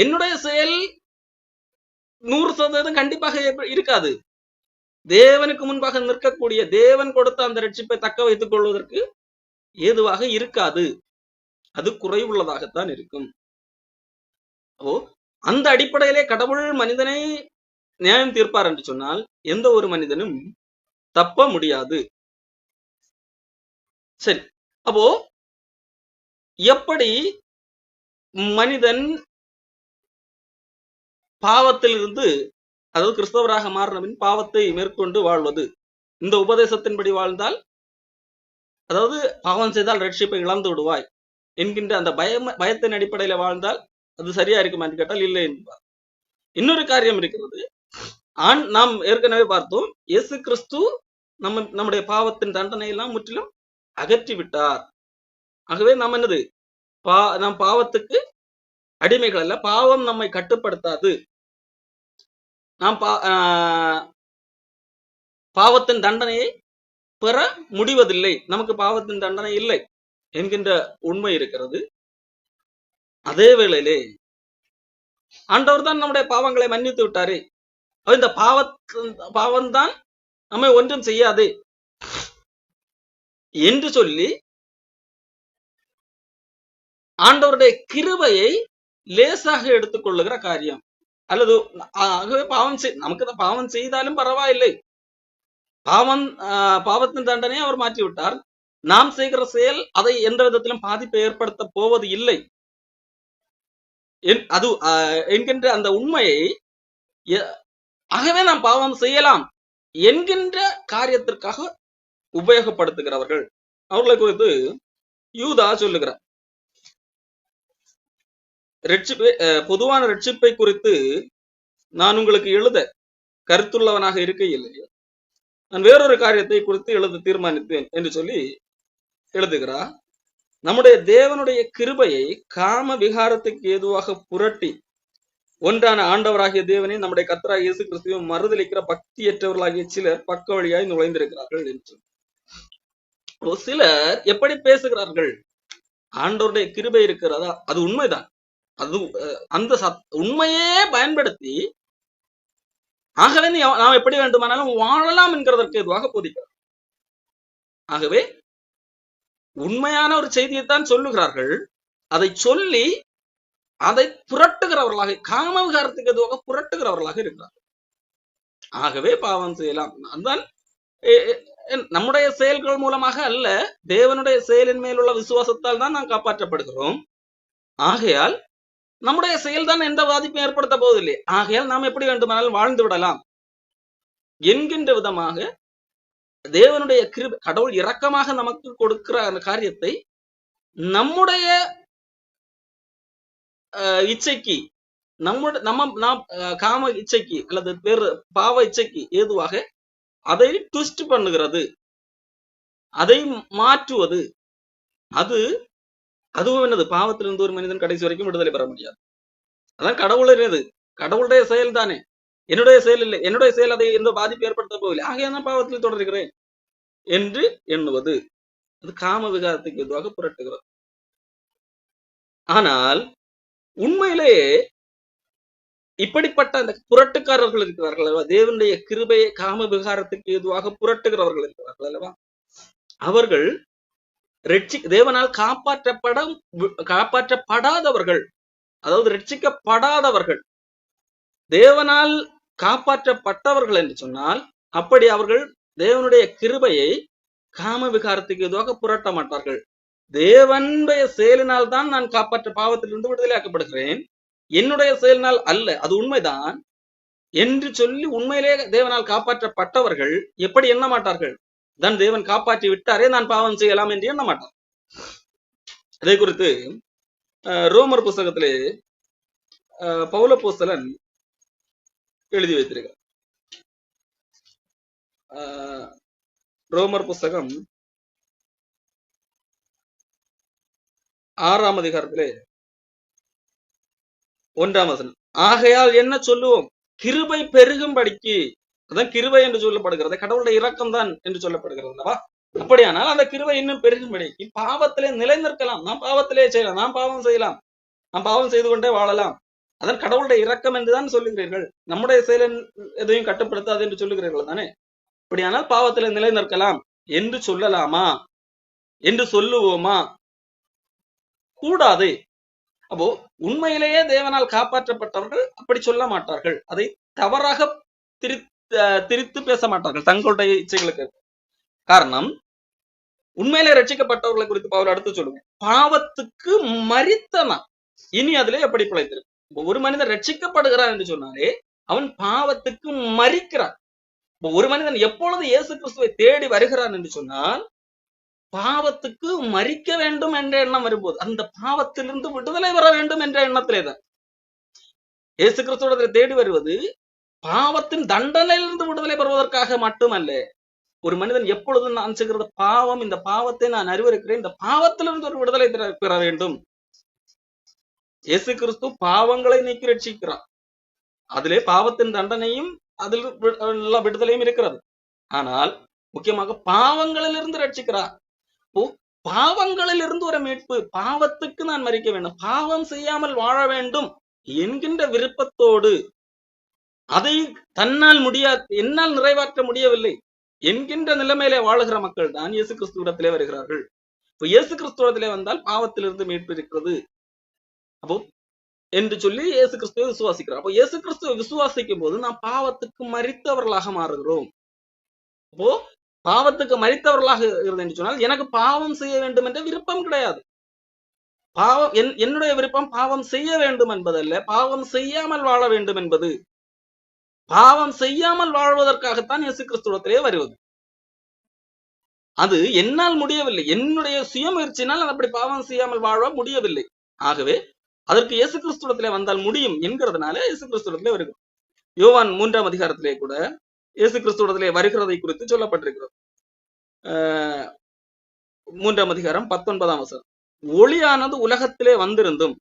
என்னுடைய செயல் 100% கண்டிப்பாக இருக்காது. தேவனுக்கு முன்பாக நிற்கக்கூடிய, தேவன் கொடுத்த அந்த ரட்சிப்பை தக்க வைத்துக் கொள்வதற்கு ஏதுவாக இருக்காது, அது குறைவுள்ளதாகத்தான் இருக்கும். அந்த அடிப்படையிலே கடவுள் மனிதனை நியாயம் தீர்ப்பார் என்று சொன்னால் எந்த ஒரு மனிதனும் தப்ப முடியாது. சரி, அப்போ எப்படி மனிதன் பாவத்திலிருந்து, அதாவது கிறிஸ்தவராக மாறினபின் பாவத்தை மேற்கொண்டு வாழ்வது, இந்த உபதேசத்தின்படி வாழ்ந்தால், அதாவது பாவம் செய்தால் ரட்சிப்பை இழந்து விடுவாய் என்கின்ற அந்த பயத்தின் அடிப்படையில வாழ்ந்தால் அது சரியா இருக்குமா என்று கேட்டால் இல்லை என்பார். இன்னொரு காரியம் இருக்கிறது, நாம் ஏற்கனவே பார்த்தோம், இயேசு கிறிஸ்து நம்முடைய பாவத்தின் தண்டனை எல்லாம் முற்றிலும் அகற்றி விட்டார். ஆகவே நாம் என்னது, நாம் பாவத்துக்கு அடிமைகள் அல்ல, பாவம் நம்மை கட்டுப்படுத்தாது, நாம் பாவத்தின் தண்டனையை பெற முடிவதில்லை, நமக்கு பாவத்தின் தண்டனை இல்லை என்கின்ற உண்மை இருக்கிறது. அதே வேளையிலே ஆண்டவர் தான் நம்முடைய பாவங்களை மன்னித்து விட்டாரே, இந்த பாவம்தான் நம்மை ஒன்றும் செய்யாது என்று சொல்லி ஆண்டவருடைய கிருபையை லேசாக எடுத்துக்கொள்ளுகிற காரியம். அல்லது ஆகவே நமக்கு பாவம் செய்தாலும் பரவாயில்லை, பாவத்தின் தண்டனையை அவர் மாற்றி விட்டார், நாம் செய்கிற செயல் அதை எந்த விதத்திலும் பாதிப்பை ஏற்படுத்த போவது இல்லை அது என்கின்ற அந்த உண்மையை ஆகவே நாம் பாவம் செய்யலாம் என்கின்ற காரியத்திற்காக உபயோகப்படுத்துகிறவர்கள். அவர்களை குறித்து யூதா சொல்லுகிறார். பொதுவான ரட்சிப்பை குறித்து நான் உங்களுக்கு எழுத கருத்துள்ளவனாக இருக்கையில் நான் வேறொரு காரியத்தை குறித்து எழுத தீர்மானித்தேன் என்று சொல்லி எழுதுகிறார். நம்முடைய தேவனுடைய கிருபையை காம விகாரத்துக்கு ஏதுவாக புரட்டி ஒன்றான ஆண்டவராகிய தேவனை நம்முடைய கர்த்தராகிய இயேசு கிறிஸ்துவை மறுதலிக்கிற பக்தியற்றவர்களாகிய சிலர் பக்க வழியாய் நுழைந்திருக்கிறார்கள் என்று. சிலர் எப்படி பேசுகிறார்கள்? ஆண்டவருடைய கிருபை இருக்கிறதா? அது உண்மைதான். அது அந்த உண்மையே பயன்படுத்தி ஆகவே நாம் எப்படி வேண்டுமானாலும் வாழலாம் என்கிறதற்கு எதுவாக போதிக்கிறார். ஆகவே உண்மையான ஒரு செய்தியைத்தான் சொல்லுகிறார்கள். அதை சொல்லி அதை புரட்டுகிறவர்களாக, காம விகாரத்துக்கு எதுவாக புரட்டுகிறவர்களாக இருக்கிறார்கள். ஆகவே பாவம் செய்யலாம். அதுதான் நம்முடைய செயல்கள் மூலமாக அல்ல, தேவனுடைய செயலின் மேல் உள்ள விசுவாசத்தால் தான் நாம் காப்பாற்றப்படுகிறோம். ஆகையால் நம்முடைய செயல்தான் எந்த பாதிப்பும் ஏற்படுத்த போவதில்லை. ஆகையால் நாம் எப்படி வேண்டுமானாலும் வாழ்ந்து விடலாம் என்கின்ற விதமாக தேவனுடைய கிருபை, கடவுள் இரக்கமாக நமக்கு கொடுக்கிற அந்த காரியத்தை நம்முடைய இச்சைக்கு, நாம் காம இச்சைக்கு அல்லது வேறு பாவ இச்சைக்கு ஏதுவாக அதை ட்விஸ்ட் பண்ணுகிறது, அதை மாற்றுவது, அதுவும் என்னது? பாவத்திலிருந்து ஒரு மனிதன் கடைசி வரைக்கும் விடுதலை பெற முடியாது. அதான் கடவுளுடைய செயல் தானே, என்னுடைய செயல் இல்லை. என்னுடைய செயல் அதை எந்த பாதிப்பு ஏற்படுத்த போகவில்லை. ஆகையா நான் பாவத்தில் தொடர்கிறேன் என்று எண்ணுவது, அது காம விகாரத்துக்கு எதுவாக புரட்டுகிறது. ஆனால் உண்மையிலேயே இப்படிப்பட்ட அந்த புரட்டுக்காரர்கள் இருக்கிறார்கள் அல்லவா, தேவனுடைய கிருபையை காம விகாரத்துக்கு எதுவாக புரட்டுகிறவர்கள் இருக்கிறார்கள் அல்லவா, அவர்கள் தேவனால் காப்பாற்றப்படாதவர்கள், அதாவது ரட்சிக்கப்படாதவர்கள். தேவனால் காப்பாற்றப்பட்டவர்கள் என்று சொன்னால் அப்படி அவர்கள் தேவனுடைய கிருபையை காம விகாரத்துக்கு எதுவாக புரட்ட மாட்டார்கள். தேவனுடைய செயலினால் தான் நான் பாவத்திலிருந்து விடுதலையாக்கப்படுகிறேன், என்னுடைய செயலினால் அல்ல, அது உண்மைதான் என்று சொல்லி உண்மையிலே தேவனால் காப்பாற்றப்பட்டவர்கள் எப்படி எண்ண மாட்டார்கள்? தான் தேவன் காப்பாற்றி விட்டாரே, நான் பாவம் செய்யலாம் என்று எண்ண மாட்டார். அதை குறித்து ரோமர் புஸ்தகத்திலே பவுலப்போஸ்தலன் எழுதி வைத்திருக்கிறார். ரோமர் புஸ்தகம் 6ஆம் அதிகாரத்திலே 1ஆம் வசனம், ஆகையால் என்ன சொல்லுவோம்? கிருபை பெருகும்படிக்கு, அதான் கிருபை என்று சொல்லப்படுகிறது, கடவுளுடைய இரக்கம் தான் என்று சொல்லப்படுகிறது. அப்படியானால் அந்த கிருபை இன்னும் பெருகும்படிக்கு பாவத்திலே நிலை நிற்கலாம். நாம் பாவத்திலே செய்யலாம், நாம் பாவம் செய்யலாம், நாம் பாவம் செய்து கொண்டே வாழலாம். அதன் கடவுளுடைய இரக்கம் என்றுதான் சொல்லுகிறீர்கள். நம்முடைய செயலின் எதையும் கட்டுப்படுத்தாது என்று சொல்லுகிறீர்கள் தானே. அப்படியானால் பாவத்திலே நிலை நிற்கலாம் என்று சொல்லலாமா? என்று சொல்லுவோமா? கூடாது. அப்போ உண்மையிலேயே தேவனால் காப்பாற்றப்பட்டவர்கள் அப்படி சொல்ல மாட்டார்கள். அதை தவறாக திரித்து பேச மாட்டார்கள் தங்களுடைய இச்சைகளுக்கு. காரணம், உண்மையிலே ரட்சிக்கப்பட்டவர்களை குறித்து பவுல் அடுத்து சொல்லுங்க, பாவத்துக்கு மரித்தனா இனி அதிலே எப்படி பிழைத்திருக்கு. ஒரு மனிதன் ரட்சிக்கப்படுகிறான் என்று சொன்னாலே அவன் பாவத்துக்கு மரிக்கிறான். ஒரு மனிதன் எப்பொழுது இயேசு கிறிஸ்துவை தேடி வருகிறான் என்று சொன்னால் பாவத்துக்கு மரிக்க வேண்டும் என்ற எண்ணம் வரும்போது, அந்த பாவத்திலிருந்து விடுதலை பெற வேண்டும் என்ற எண்ணத்திலேதான் இயேசு கிறிஸ்துவ தேடி வருவது. பாவத்தின் தண்டனையிலிருந்து விடுதலை பெறுவதற்காக மட்டுமல்ல. ஒரு மனிதன் எப்பொழுது நான் செய்கிறது பாவம், இந்த பாவத்தை நான் அறிவிருக்கிறேன், இந்த பாவத்திலிருந்து ஒரு விடுதலை பெற வேண்டும். இயேசு கிறிஸ்து பாவங்களை நீக்கி ரட்சிக்கிறார். அதிலே பாவத்தின் தண்டனையும் அதில் விடுதலையும் இருக்கிறது. ஆனால் முக்கியமாக பாவங்களிலிருந்து ரட்சிக்கிறார். பாவங்களிலிருந்து ஒரு மீட்பு, பாவத்துக்கு நான் மரிக்க வேண்டும், பாவம் செய்யாமல் வாழ வேண்டும் என்கின்ற விருப்பத்தோடு, அதை தன்னால் முடியாது, என்னால் நிறைவேற்ற முடியவில்லை என்கின்ற நிலைமையிலே வாழுகிற மக்கள் தான் இயேசு கிறிஸ்துவிடத்திலே வருகிறார்கள். இப்ப இயேசு கிறிஸ்துவத்திலே வந்தால் பாவத்திலிருந்து மீட்பு இருக்கிறது அப்போ என்று சொல்லி இயேசு கிறிஸ்துவை விசுவாசிக்கிறார். அப்போ இயேசு கிறிஸ்துவை விசுவாசிக்கும் போது நாம் பாவத்துக்கு மரித்தவர்களாக மாறுகிறோம். அப்போ பாவத்துக்கு மரித்தவர்களாக இருக்கிறது என்று சொன்னால் எனக்கு பாவம் செய்ய வேண்டும் என்ற விருப்பம் கிடையாது. பாவம் என்னுடைய விருப்பம் பாவம் செய்ய வேண்டும் என்பதல்ல, பாவம் செய்யாமல் வாழ வேண்டும் என்பது. பாவம் செய்யாமல் வாழ்வதற்காகத்தான் இயேசு கிறிஸ்துவத்திலே வருவது. அது என்னால் முடியவில்லை, என்னுடைய சுயமுயற்சினால் அப்படி பாவம் செய்யாமல் வாழ முடியவில்லை. ஆகவே அதற்கு இயேசு கிறிஸ்துவத்திலே வந்தால் முடியும் என்கிறதுனால இயேசு கிறிஸ்துவத்திலே வருகிறோம். யோவான் 3ஆம் அதிகாரத்திலே கூட இயேசு கிறிஸ்துவத்திலே வருகிறதை குறித்து சொல்லப்பட்டிருக்கிறது. 3ஆம் அதிகாரம் 19ஆம் வசனம். ஒளியானது உலகத்திலே வந்திருந்தும்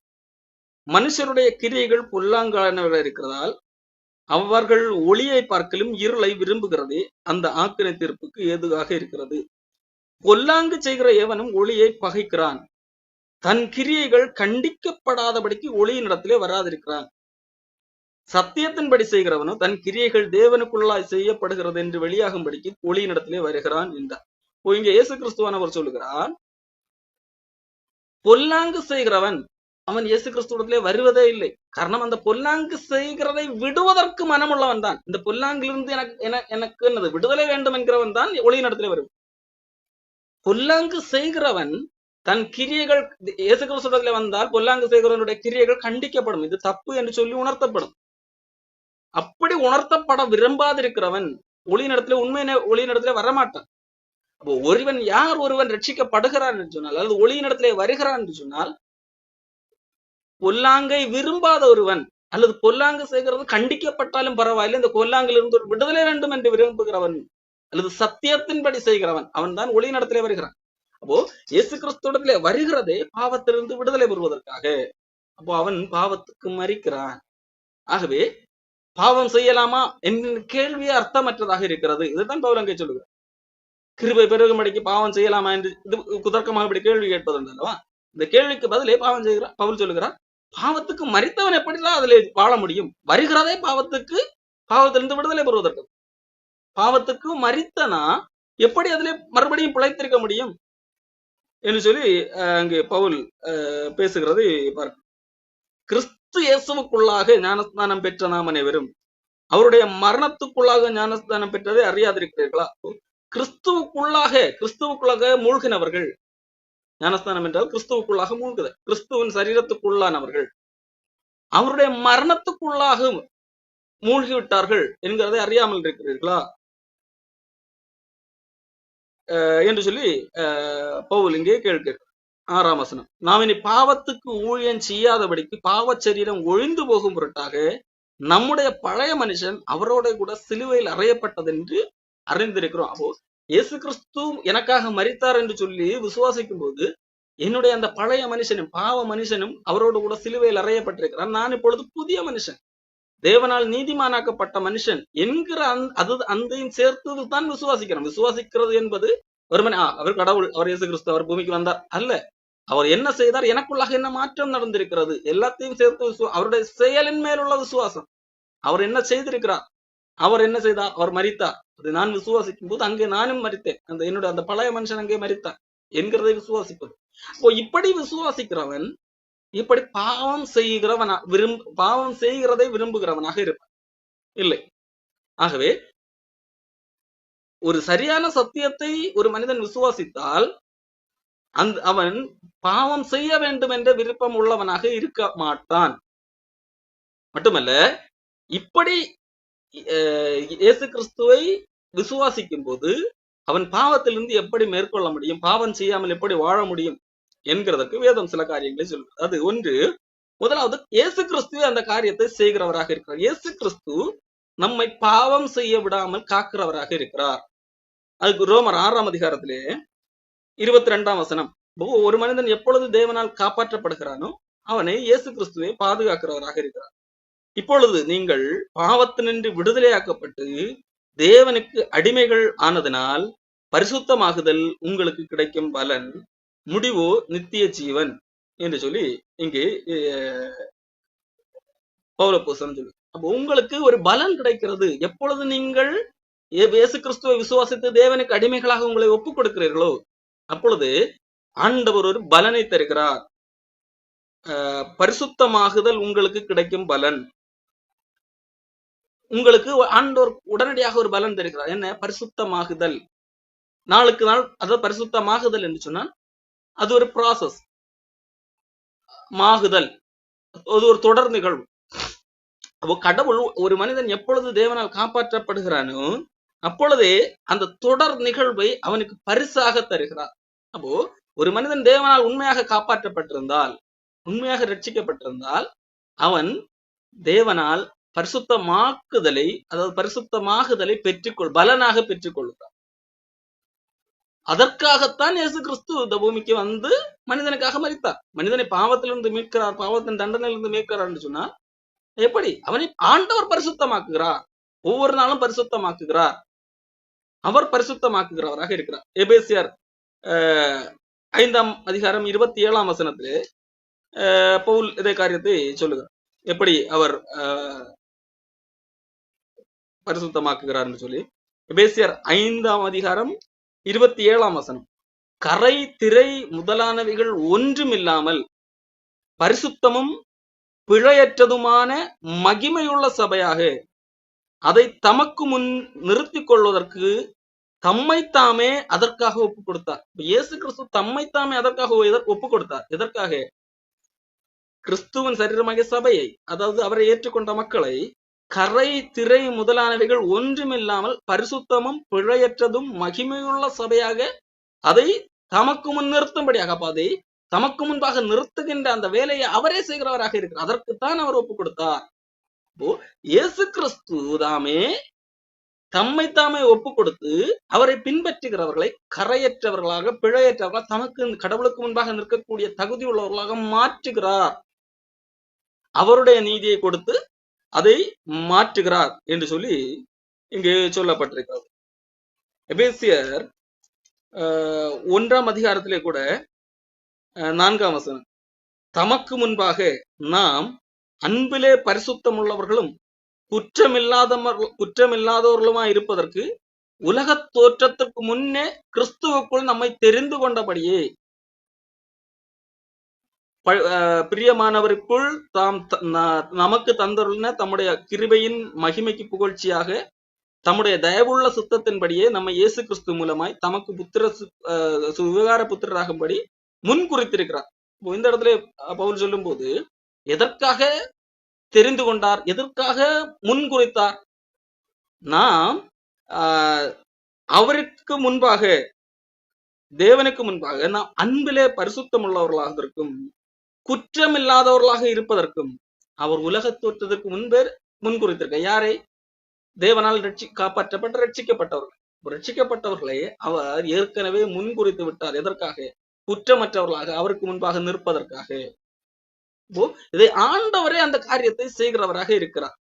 மனுஷருடைய கிரியைகள் பொல்லாங்கானவர்கள் இருக்கிறதால் அவர்கள் ஒளியை பார்க்கலும் இருளை விரும்புகிறதே அந்த ஆக்கினை தீர்ப்புக்கு ஏதுவாக இருக்கிறது. பொல்லாங்கு செய்கிற எவனும் ஒளியை பகைக்கிறான், தன் கிரியைகள் கண்டிக்கப்படாதபடிக்கு ஒளியின் இடத்திலே வராதிருக்கிறான். சத்தியத்தின்படி செய்கிறவனோ தன் கிரியைகள் தேவனுக்குள்ளாய் செய்யப்படுகிறது என்று வெளியாகும்படிக்கு ஒளியின் இடத்திலே வருகிறான் என்றார். இங்க இயேசு கிறிஸ்துவானவர் சொல்லுகிறார், பொல்லாங்கு செய்கிறவன் அவன் இயேசு கிறிஸ்துவத்திலே வருவதே இல்லை. காரணம், அந்த பொல்லாங்கு செய்கிறதை விடுவதற்கு மனமுள்ளவன் தான். இந்த பொல்லாங்கிலிருந்து எனக்கு என்னது விடுதலை வேண்டும் என்கிறவன் தான் ஒளியின் இடத்திலே வரும். பொல்லாங்கு செய்கிறவன் தன் கிரியைகள் இயேசு கிறிஸ்துவத்திலே வந்தால் பொல்லாங்கு செய்கிறவனுடைய கிரியைகள் கண்டிக்கப்படும், இது தப்பு என்று சொல்லி உணர்த்தப்படும். அப்படி உணர்த்தப்பட விரும்பாதிருக்கிறவன் ஒளியின் இடத்துல உண்மையான ஒளியின் இடத்துல வரமாட்டான். அப்போ ஒருவன் ரட்சிக்கப்படுகிறான் என்று சொன்னால், அல்லது ஒளியின் இடத்திலே வருகிறான் என்று சொன்னால், பொல்லாங்கை விரும்பாத ஒருவன் அல்லது பொல்லாங்கு செய்கிறது கண்டிக்கப்பட்டாலும் பரவாயில்லை, இந்த பொல்லாங்கிலிருந்து ஒரு விடுதலை வேண்டும் என்று விரும்புகிறவன் அல்லது சத்தியத்தின்படி செய்கிறவன் அவன் தான் ஒளியின் இடத்திலே வருகிறான். அப்போ இயேசு கிறிஸ்துவிடத்திலே வருகிறதே பாவத்திலிருந்து விடுதலை பெறுவதற்காக. அப்போ அவன் பாவத்துக்கு மரிக்கிறான். ஆகவே பாவம் செய்யலாமா என்ற கேள்வியே அர்த்தமற்றதாக இருக்கிறது. இதுதான் பவுல் அங்கே சொல்லுகிறார். கிருபை பெருகும்படிக்கு பாவம் செய்யலாமா என்று இது குதர்க்கமாக இப்படி கேள்வி கேட்பதுண்டு அல்லவா? இந்த கேள்விக்கு பதிலே பாவம் செய்கிறார். பவுல் சொல்லுகிறார், பாவத்துக்கு மரித்தவன் எப்படிலாம் அதிலே வாழ முடியும்? வருகிறதே பாவத்திலிருந்து விடுதலை பெறுவதற்கு. பாவத்துக்கு மரித்தனா எப்படி அதிலே மறுபடியும் பிழைத்திருக்க முடியும் என்று சொல்லி அங்கே பவுல் பேசுகிறது பார்க்க. கிறிஸ்து இயேசுவுக்குள்ளாக ஞானஸ்தானம் பெற்ற நாம் அனைவரும் அவருடைய மரணத்துக்குள்ளாக ஞானஸ்தானம் பெற்றதை அறியாதிருக்கிறீர்களா? கிறிஸ்துவுக்குள்ளாக மூழ்கினவர்கள், ஞானஸ்தானம் என்றால் கிறிஸ்துவுக்குள்ளாக மூழ்குதல், கிறிஸ்துவின் சரீரத்துக்குள்ளானவர்கள் அவருடைய மரணத்துக்குள்ளாக மூழ்கிவிட்டார்கள் என்கிறதை அறியாமல் இருக்கிறீர்களா என்று சொல்லி பவுல் இங்கே கேட்க. 6ஆம் வசனம். நாம் இனி பாவத்துக்கு ஊழியம் செய்யாதபடிக்கு பாவ சரீரம் ஒழிந்து போகும் பொருட்டாக நம்முடைய பழைய மனுஷன் அவரோட கூட சிலுவையில் அறையப்பட்டது என்று அறிந்திருக்கிறோம். அப்போ இயேசு கிறிஸ்து எனக்காக மரித்தார் என்று சொல்லி விசுவாசிக்கும் போது என்னுடைய அந்த பழைய மனுஷனும் பாவ மனுஷனும் அவரோடு கூட சிலுவையில் அறையப்பட்டிருக்கிறான். நான் இப்பொழுது புதிய மனுஷன், தேவனால் நீதிமானாக்கப்பட்ட மனுஷன் என்கிற அந்தையும் சேர்த்து தான் விசுவாசிக்கிறோம். விசுவாசிக்கிறது என்பது அவர் கடவுள், அவர் இயேசு கிறிஸ்து, அவர் பூமிக்கு வந்தார் அல்ல. அவர் என்ன செய்தார், எனக்குள்ளாக என்ன மாற்றம் நடந்திருக்கிறது, எல்லாத்தையும் சேர்த்து அவருடைய செயலின் மேலுள்ள விசுவாசம். அவர் என்ன செய்திருக்கிறார், அவர் என்ன செய்தார், அவர் மரித்தார், அது நான் விசுவாசிக்கும் போது அங்கே நானும் மரித்தேன், என்னுடைய அந்த பழைய மனுஷன் அங்கே மரித்தார் என்கிறதை விசுவாசிப்பது. இப்படி விசுவாசிக்கிறவன் இப்படி பாவம் செய்கிறதை விரும்புகிறவனாக இருப்பான் இல்லை. ஆகவே ஒரு சரியான சத்தியத்தை ஒரு மனிதன் விசுவாசித்தால் அவன் பாவம் செய்ய வேண்டும் என்ற விருப்பம் உள்ளவனாக இருக்க மாட்டான். மட்டுமல்ல, இப்படி இயேசு கிறிஸ்துவை விசுவாசிக்கும் போது அவன் பாவத்திலிருந்து எப்படி மேற்கொள்ள முடியும், பாவம் செய்யாமல் எப்படி வாழ முடியும் என்கிறதற்கு வேதம் சில காரியங்களை சொல்கிறது. அது ஒன்று, முதலாவது இயேசு கிறிஸ்துவே அந்த காரியத்தை செய்கிறவராக இருக்கிறார். இயேசு கிறிஸ்து நம்மை பாவம் செய்ய விடாமல் காக்கிறவராக இருக்கிறார். அதுக்கு ரோமர் 6ஆம் அதிகாரத்திலே 22ஆம் வசனம், ஒரு மனிதன் எப்பொழுது தேவனால் காப்பாற்றப்படுகிறானோ அவனை இயேசு கிறிஸ்துவே பாதுகாக்கிறவராக இருக்கிறார். இப்பொழுது நீங்கள் பாவத்தினின்று விடுதலையாக்கப்பட்டு தேவனுக்கு அடிமைகள் ஆனதனால் பரிசுத்தமாகுதல் உங்களுக்கு கிடைக்கும் பலன், முடிவோ நித்திய ஜீவன் என்று சொல்லி இங்கே பவுலப்போஸ்தலன் சொல்லி. அப்போ உங்களுக்கு ஒரு பலன் கிடைக்கிறது எப்பொழுது நீங்கள் இயேசு கிறிஸ்துவை விசுவாசித்து தேவனுக்கு அடிமைகளாக உங்களை ஒப்புக் கொடுக்கிறீர்களோ அப்பொழுது ஆண்டவர் ஒரு பலனை தருகிறார். பரிசுத்தமாகுதல் உங்களுக்கு கிடைக்கும் பலன். உங்களுக்கு ஆண்டவர் உடனடியாக ஒரு பலன் தருகிறார். என்ன? பரிசுத்தமாகுதல். நாளுக்கு நாள், அதாவது பரிசுத்தமாகுதல் என்று சொன்னால் அது ஒரு ப்ராசஸ். மாகுதல் அது ஒரு தொடர் நிகழ்வு. அப்போ கடவுள் ஒரு மனிதன் எப்பொழுது தேவனால் காப்பாற்றப்படுகிறானோ அப்பொழுதே அந்த தொடர் நிகழ்வை அவனுக்கு பரிசாக தருகிறார். அப்போ ஒரு மனிதன் தேவனால் உண்மையாக காப்பாற்றப்பட்டிருந்தால், உண்மையாக ரட்சிக்கப்பட்டிருந்தால், அவன் தேவனால் பரிசுத்தமாக்குதலை, அதாவது பரிசுத்தமாகுதலை பலனாக பெற்றுக்கொள்கிறான். அதற்காகத்தான் இயேசு கிறிஸ்து இந்த பூமிக்கு வந்து மனிதனுக்காக மரித்தார். மனிதனை பாவத்திலிருந்து மீட்கிறார், பாவத்தின் தண்டனையிலிருந்து மீட்கிறார் என்று சொன்னால் எப்படி? அவனை ஆண்டவர் பரிசுத்தமாக்குகிறார், ஒவ்வொரு நாளும் பரிசுத்தமாக்குகிறார், அவர் பரிசுத்தமாக்குகிறவராக இருக்கிறார். எபேசியர் 5ஆம் அதிகாரம் 27ஆம் வசனத்திலே பவுல் இதே காரியத்தை சொல்லுகிறார். எப்படி அவர் பரிசுத்தமாக்குகிறார் என்று சொல்லி, எபேசியர் 5ஆம் அதிகாரம் 27ஆம் வசனம், கரை திரை முதலானவைகள் ஒன்றுமில்லாமல் பரிசுத்தமும் பிழையற்றதுமான மகிமையுள்ள சபையாக அதை தமக்கு முன் நிறுத்திக் கொள்வதற்கு தம்மைத்தாமே அதற்காக ஒப்பு கொடுத்தார். இயேசு கிறிஸ்து தம்மைத்தாமே அதற்காக ஒப்பு கொடுத்தார். எதற்காக? கிறிஸ்துவின் சரீரமாகிய சபையை, அதாவது அவரை ஏற்றுக்கொண்ட மக்களை கரை திரை முதலானவைகள் ஒன்றுமில்லாமல் பரிசுத்தமும் பிழையற்றதும் மகிமையுள்ள சபையாக அதை தமக்கு முன் நிறுத்தும்படியாக, அப்ப அதை தமக்கு முன்பாக நிறுத்துகின்ற அந்த வேலையை அவரே செய்கிறவராக இருக்கிறார். அதற்குத்தான் அவர் ஒப்பு கொடுத்தார். இயேசு கிறிஸ்து தாமே தம்மைத்தாமே ஒப்பு கொடுத்து அவரை பின்பற்றுகிறவர்களை கரையற்றவர்களாக, பிழையற்றவர்களாக, தமக்கு கடவுளுக்கு முன்பாக நிற்கக்கூடிய தகுதி உள்ளவர்களாக மாற்றுகிறார். அவருடைய நீதியை கொடுத்து அதை மாற்றுகிறார் என்று சொல்லி இங்கு சொல்லப்பட்டிருக்கிறது. எபேசியர் 1ஆம் அதிகாரத்திலே கூட 4ஆம் வசனம், தமக்கு முன்பாக நாம் அன்பிலே பரிசுத்தம் உள்ளவர்களும் குற்றமில்லாதவர்களுமா இருப்பதற்கு உலக தோற்றத்திற்கு முன்னே கிறிஸ்துவுக்குள் நம்மை தெரிந்து கொண்டபடியே பிரியமானவருக்குள் தாம் நமக்கு தந்தருளின தம்முடைய கிருபையின் மகிமைக்கு புகழ்ச்சியாக தம்முடைய தயவுள்ள சுத்தத்தின்படியே நம்ம இயேசு கிறிஸ்து மூலமாய் தமக்கு விவகார புத்திரராகும்படி முன் குறித்திருக்கிறார். இந்த இடத்துல பவுல் சொல்லும் போது எதற்காக தெரிந்து கொண்டார், எதற்காக முன் குறித்தார்? நாம் அவருக்கு முன்பாக, தேவனுக்கு முன்பாக நாம் அன்பிலே பரிசுத்தம் உள்ளவர்களாக குற்றமில்லாதவர்களாக இருப்பதற்கும் அவர் உலக தோற்றத்திற்கு முன்பே முன்குறித்திருக்க. யாரை? தேவனால் ரட்சிக்கப்பட்டவர்கள். ரட்சிக்கப்பட்டவர்களை அவர் ஏற்கனவே முன்குறித்து விட்டார். எதற்காக? குற்றமற்றவர்களாக அவருக்கு முன்பாக நிற்பதற்காக. இதை ஆண்டவரே அந்த காரியத்தை செய்கிறவராக இருக்கிறார்.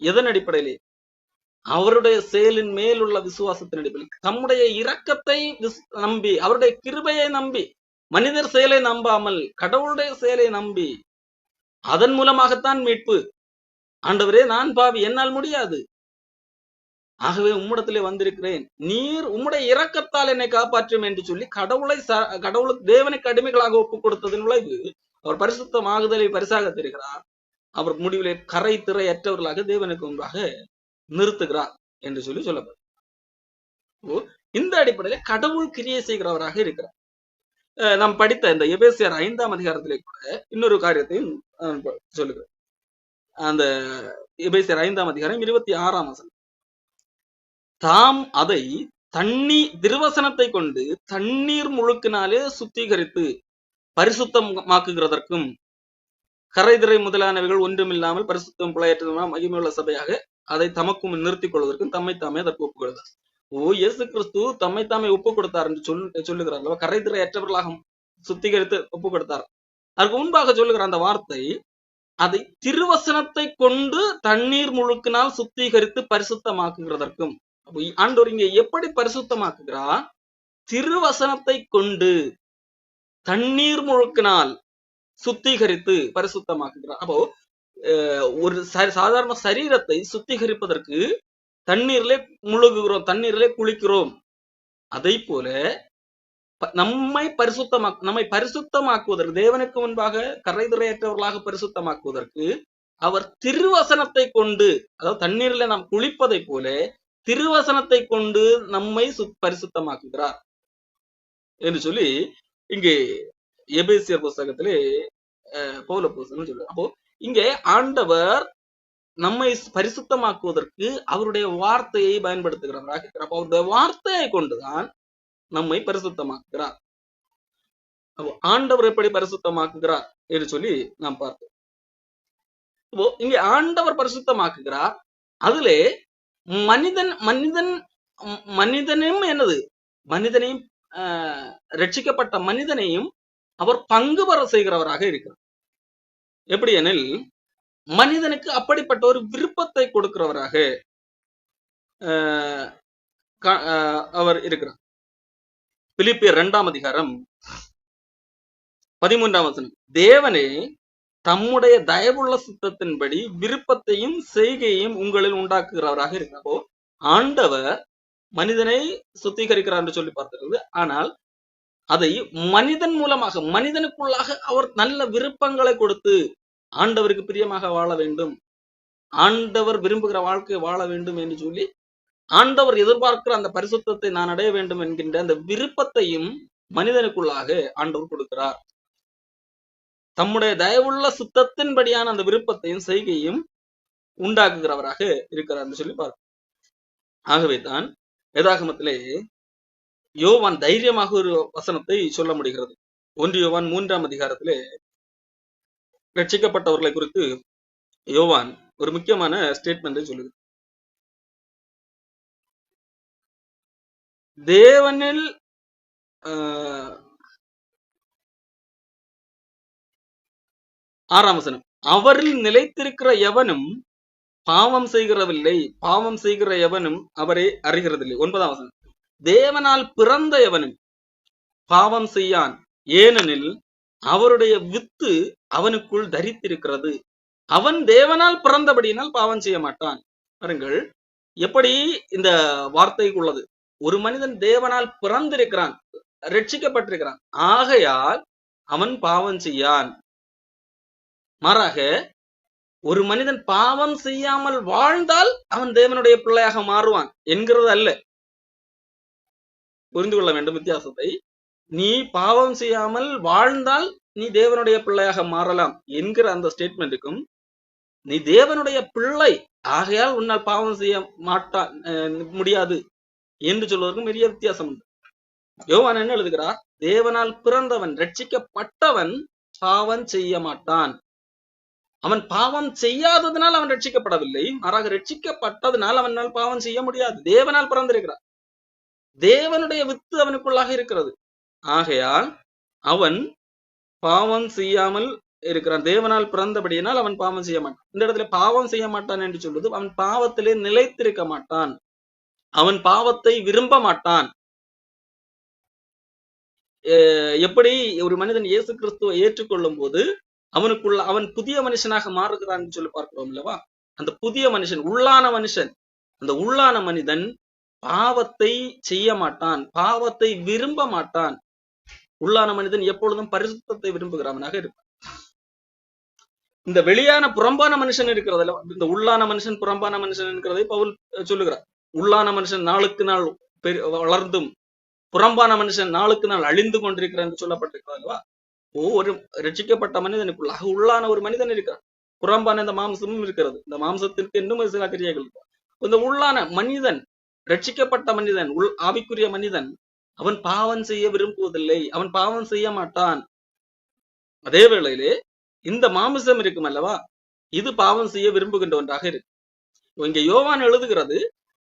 எதன் அடிப்படையிலே? அவருடைய செயலின் மேலுள்ள விசுவாசத்தின் அடிப்படையில், தம்முடைய இரக்கத்தை நம்பி, அவருடைய கிருபையை நம்பி, மனிதர் செயலை நம்பாமல் கடவுளுடைய செயலை நம்பி, அதன் மூலமாகத்தான் மீட்பு. ஆண்டவரே, நான் பாவி, என்னால் முடியாது, ஆகவே உம்மிடத்திலே வந்திருக்கிறேன், நீர் உம்முடைய இரக்கத்தால் என்னை காப்பாற்றும் என்று சொல்லி கடவுளுக்கு தேவனுக்கு அடிமைகளாக ஒப்புக் கொடுத்ததன் விளைவு அவர் பரிசுத்தமாகுதலை பரிசாக தருகிறார். அவர் முடிவிலே கரை திரை அற்றவர்களாக தேவனுக்கு முன்பாக நிறுத்துகிறார் என்று சொல்லி சொல்லப்படும். இந்த அடிப்படையில கடவுள் கிரியை செய்கிறவராக இருக்கிறார். நாம் படித்த இந்த எபேசியர் 5ஆம் அதிகாரத்திலே கூட இன்னொரு காரியத்தையும் சொல்லுகிறேன். அந்த எபேசியர் 5ஆம் அதிகாரம் 26ஆம் வசனம், தாம் அதை திருவசனத்தை கொண்டு தண்ணீர் முழுக்கினாலே சுத்திகரித்து பரிசுத்தமாக்குகிறதற்கும் கரைதிரை முதலானவைகள் ஒன்றுமில்லாமல் பரிசுத்தம் பிழையற்றதுமான மகிமையுள்ள சபையாக அதை தமக்கு முன் நிறுத்திக் கொள்வதற்கும் தம்மைத்தாமே அதற்கு ஒப்புக் கொடுத்தார். இயேசு கிறிஸ்து தம்மைத்தாமே ஒப்புக் கொடுத்தார் என்று சொல்லுகிறார். கரைதிரை அற்றவர்களாக சுத்திகரித்து ஒப்புக் கொடுத்தார். அதற்கு முன்பாக சொல்லுகிற அந்த வார்த்தை, அதை திருவசனத்தை கொண்டு தண்ணீர் முழுக்கினால் சுத்திகரித்து பரிசுத்தமாக்குகிறதற்கும். ஆண்டவர் இங்கே எப்படி பரிசுத்தமாக்குகிறார்? திருவசனத்தை கொண்டு தண்ணீர் முழுக்கினால் சுத்திகரித்து பரிசுத்தமாக்குகிறார். அப்போ ஒரு சாதாரண சரீரத்தை சுத்திகரிப்பதற்கு தண்ணீரிலே முழுகுகிறோம், தண்ணீரிலே குளிக்கிறோம். அதை போல நம்மை பரிசுத்தமாக்குவதற்கு, தேவனுக்கு முன்பாக கரைதுரையற்றவர்களாக பரிசுத்தமாக்குவதற்கு அவர் திருவசனத்தை கொண்டு, அதாவது தண்ணீரில் நாம் குளிப்பதை போல திருவசனத்தை கொண்டு நம்மை பரிசுத்தமாக்குகிறார் என்று சொல்லி இங்கே எபேசியர் புஸ்தகத்திலே பவுல் அப்போஸ்தலன் சொல்றார். அப்போ இங்கே ஆண்டவர் நம்மை பரிசுத்தமாக்குவதற்கு அவருடைய வார்த்தையை பயன்படுத்துகிறவராக இருக்கிறார். அவருடைய வார்த்தையை கொண்டுதான் நம்மை பரிசுத்தமாக்குகிறார். ஆண்டவர் எப்படி பரிசுத்தமாக்குகிறார் என்று சொல்லி நாம் பார்த்தோம். இங்க ஆண்டவர் பரிசுத்தமாக்குகிறார். அதிலே மனிதனையும் என்னது, மனிதனையும் ரட்சிக்கப்பட்ட மனிதனையும் அவர் பங்கு பெற செய்கிறவராக இருக்கிறார். எப்படி எனில், மனிதனுக்கு அப்படிப்பட்ட ஒரு விருப்பத்தை கொடுக்கிறவராக அவர் இருக்கிறார். பிலிப்பியர் 2ஆம் அதிகாரம் 13ஆம் வசனம், தேவனே தம்முடைய தயவுள்ள சித்தத்தின்படி விருப்பத்தையும் செய்கையையும் உங்களில் உண்டாக்குகிறவராக இருக்கிறார். ஆண்டவர் மனிதனை சுத்திகரிக்கிறார் என்று சொல்லி பார்க்கிறது. ஆனால் அதை மனிதன் மூலமாக, மனிதனுக்குள்ளாக அவர் நல்ல விருப்பங்களை கொடுத்து ஆண்டவருக்கு பிரியமாக வாழ வேண்டும், ஆண்டவர் விரும்புகிற வாழ்க்கையை வாழ வேண்டும் என்று சொல்லி, ஆண்டவர் எதிர்பார்க்கிற அந்த பரிசுத்தத்தை நான் அடைய வேண்டும் என்கின்ற அந்த விருப்பத்தையும் மனிதனுக்குள்ளாக ஆண்டவர் கொடுக்கிறார். தம்முடைய தயவுள்ள சித்தத்தின்படியான அந்த விருப்பத்தையும் செய்கையும் உண்டாக்குகிறவராக இருக்கிறார் என்று சொல்லி பார்க்கிறோம். ஆகவே தான் வேதாகமத்திலே யோவான் தைரியமாக ஒரு வசனத்தை சொல்ல முடிகிறது. 1 யோவான் 3ஆம் அதிகாரத்திலே ரட்சிக்கப்பட்டவர்களை குறித்து யோவான் ஒரு முக்கியமான ஸ்டேட்மெண்டை சொல்லுகிறது. தேவனில் 6ஆம் வசனம், அவரில் நிலைத்திருக்கிற எவனும் பாவம் செய்கிறவில்லை, பாவம் செய்கிற எவனும் அவரை அறிகிறதில்லை. 9ஆம் வசனம், தேவனால் பிறந்த எவனும் பாவம் செய்யான், ஏனெனில் அவருடைய வித்து அவனுக்குள் தரித்திருக்கிறது. அவன் தேவனால் பிறந்தபடியினால் பாவம் செய்ய மாட்டான். பாருங்கள் எப்படி இந்த வார்த்தைக்குள்ளது. ஒரு மனிதன் தேவனால் பிறந்திருக்கிறான், ரட்சிக்கப்பட்டிருக்கிறான், ஆகையால் அவன் பாவம் செய்யான். மாறாக ஒரு மனிதன் பாவம் செய்யாமல் வாழ்ந்தால் அவன் தேவனுடைய பிள்ளையாக மாறுவான் என்கிறது அல்ல. புரிந்து கொள்ள வேண்டும் வித்தியாசத்தை. நீ பாவம் செய்யாமல் வாழ்ந்தால் நீ தேவனுடைய பிள்ளையாக மாறலாம் என்கிற அந்த ஸ்டேட்மெண்ட்டுக்கும், நீ தேவனுடைய பிள்ளை ஆகையால் உன்னால் பாவம் செய்ய முடியாது என்று சொல்வதற்கும் பெரிய வித்தியாசம் உண்டு. யோவான் என்ன எழுதுகிறார்? தேவனால் பிறந்தவன், ரட்சிக்கப்பட்டவன் பாவம் செய்ய மாட்டான். அவன் பாவம் செய்யாததுனால் அவன் ரட்சிக்கப்படவில்லை, மாறாக ரட்சிக்கப்பட்டதுனால் அவனால் பாவம் செய்ய முடியாது. தேவனால் பிறந்திருக்கிறார், தேவனுடைய வித்து அவனுக்குள்ளாக இருக்கிறது. ஆகையால் அவன் பாவம் செய்யாமல் இருக்கிறான். தேவனால் பிறந்தபடியினால் அவன் பாவம் செய்ய மாட்டான். இந்த இடத்துல பாவம் செய்ய மாட்டான் என்று சொல்வது, அவன் பாவத்திலே நிலைத்திருக்க மாட்டான், அவன் பாவத்தை விரும்ப மாட்டான். எப்படி ஒரு மனிதன் இயேசு கிறிஸ்துவை ஏற்றுக்கொள்ளும் போது அவனுக்குள்ள அவன் புதிய மனுஷனாக மாறுகிறான் சொல்லி பார்க்கிறோம் அல்லவா? அந்த புதிய மனுஷன், உள்ளான மனுஷன், அந்த உள்ளான மனிதன் பாவத்தை செய்ய மாட்டான், பாவத்தை விரும்ப மாட்டான். உள்ளான மனிதன் எப்பொழுதும் பரிசுத்தத்தை விரும்புகிறவனாக இருப்பான். இந்த வெளியான புறம்பான மனுஷன் இருக்கிறதுல, இந்த உள்ளான மனுஷன் புறம்பான மனுஷன் இருக்கிறதை பவுல் சொல்லுகிறார். உள்ளான மனுஷன் நாளுக்கு நாள் வளர்ந்தும் புறம்பான மனுஷன் நாளுக்கு நாள் அழிந்து கொண்டிருக்கிறார் என்று சொல்லப்பட்டிருக்கிறது அல்லவா? ஒரு ரட்சிக்கப்பட்ட மனிதனுக்குள்ளாக உள்ளான ஒரு மனிதன் இருக்கிறார், புறம்பான இந்த மாம்சமும் இருக்கிறது. இந்த மாம்சத்திற்கு இன்னும் சில கிரியைகள். இந்த உள்ளான மனிதன், ரட்சிக்கப்பட்ட மனிதன், ஆவிக்குரிய மனிதன், அவன் பாவம் செய்ய விரும்புவதில்லை, அவன் பாவம் செய்ய மாட்டான். அதே வேளையிலே இந்த மாமிசம் இருக்கும் அல்லவா, இது பாவம் செய்ய விரும்புகின்ற ஒன்றாக இருக்கு. இங்க யோவான் எழுதுகிறது,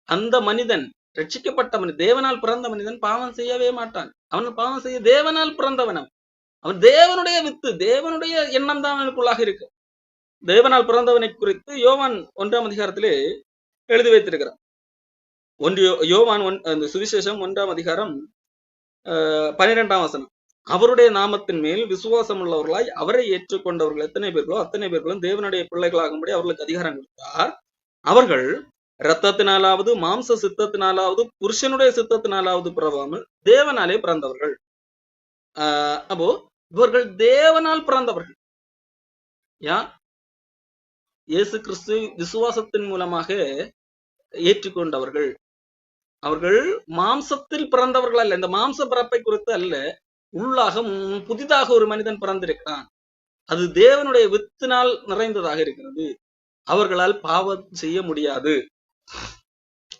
அந்த மனிதன், ரட்சிக்கப்பட்ட மனிதன், தேவனால் பிறந்த மனிதன் பாவம் செய்யவே மாட்டான். அவன் பாவம் செய்ய தேவனால் பிறந்தவன், அவன் தேவனுடைய வித்து, தேவனுடைய எண்ணம் தான் அவனுக்குள்ளாக இருக்கு. தேவனால் பிறந்தவனை குறித்து யோவான் 1ஆம் அதிகாரத்திலே எழுதி வைத்திருக்கிறான். யோவான் சுவிசேஷம் 1ஆம் அதிகாரம் 12ஆம் வசனம், அவருடைய நாமத்தின் மேல் விசுவாசம் உள்ளவர்களாய் அவரை ஏற்றுக்கொண்டவர்கள் எத்தனை பேர்களோ அத்தனை பேர்களும் தேவனுடைய பிள்ளைகளாகும்படி அவர்களுக்கு அதிகாரம் கொடுத்தார். அவர்கள் இரத்தத்தினாலாவது மாம்ச சித்தத்தினாலாவது புருஷனுடைய சித்தத்தினாலாவது பிறவாமல் தேவனாலே பிறந்தவர்கள். அப்போ இவர்கள் தேவனால் பிறந்தவர்கள். இயேசு கிறிஸ்து விசுவாசத்தின் மூலமாக ஏற்றுக்கொண்டவர்கள். அவர்கள் மாம்சத்தில் பிறந்தவர்கள் அல்ல. இந்த மாம்ச பிறப்பை குறித்து அல்ல, உள்ளாக புதிதாக ஒரு மனிதன் பிறந்திருக்கிறான். அது தேவனுடைய வித்தினால் நிறைந்ததாக இருக்கிறது. அவர்களால் பாவம் செய்ய முடியாது.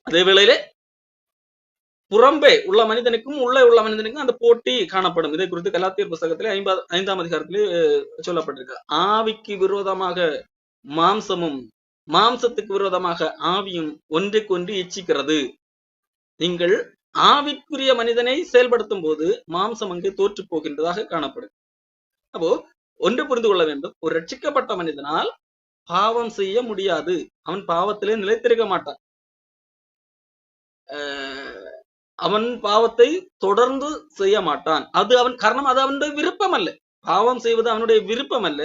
அதே வேளையிலே புறம்பே உள்ள மனிதனுக்கும் உள்ளே உள்ள மனிதனுக்கும் அந்த போட்டி காணப்படும். இதை குறித்து கலாத்தியர் புத்தகத்திலே 5ஆம் அதிகாரத்திலே சொல்லப்பட்டிருக்கு. ஆவிக்கு விரோதமாக மாம்சமும், மாம்சத்துக்கு விரோதமாக ஆவியும் ஒன்றுக்கொன்று இச்சிக்கிறது. நீங்கள் ஆவிக்குரிய மனிதனை செயல்படுத்தும் போது மாம்சம் அங்கு தோற்று போகின்றதாக காணப்படும். அப்போ ஒன்று புரிந்து கொள்ள வேண்டும், ஒரு ரட்சிக்கப்பட்ட மனிதனால் பாவம் செய்ய முடியாது. அவன் பாவத்திலே நிலைத்திருக்க மாட்டான். அவன் பாவத்தை தொடர்ந்து செய்ய மாட்டான். அது அவன் காரணம், அது அவனுடைய விருப்பம் அல்ல. பாவம் செய்வது அவனுடைய விருப்பம் அல்ல.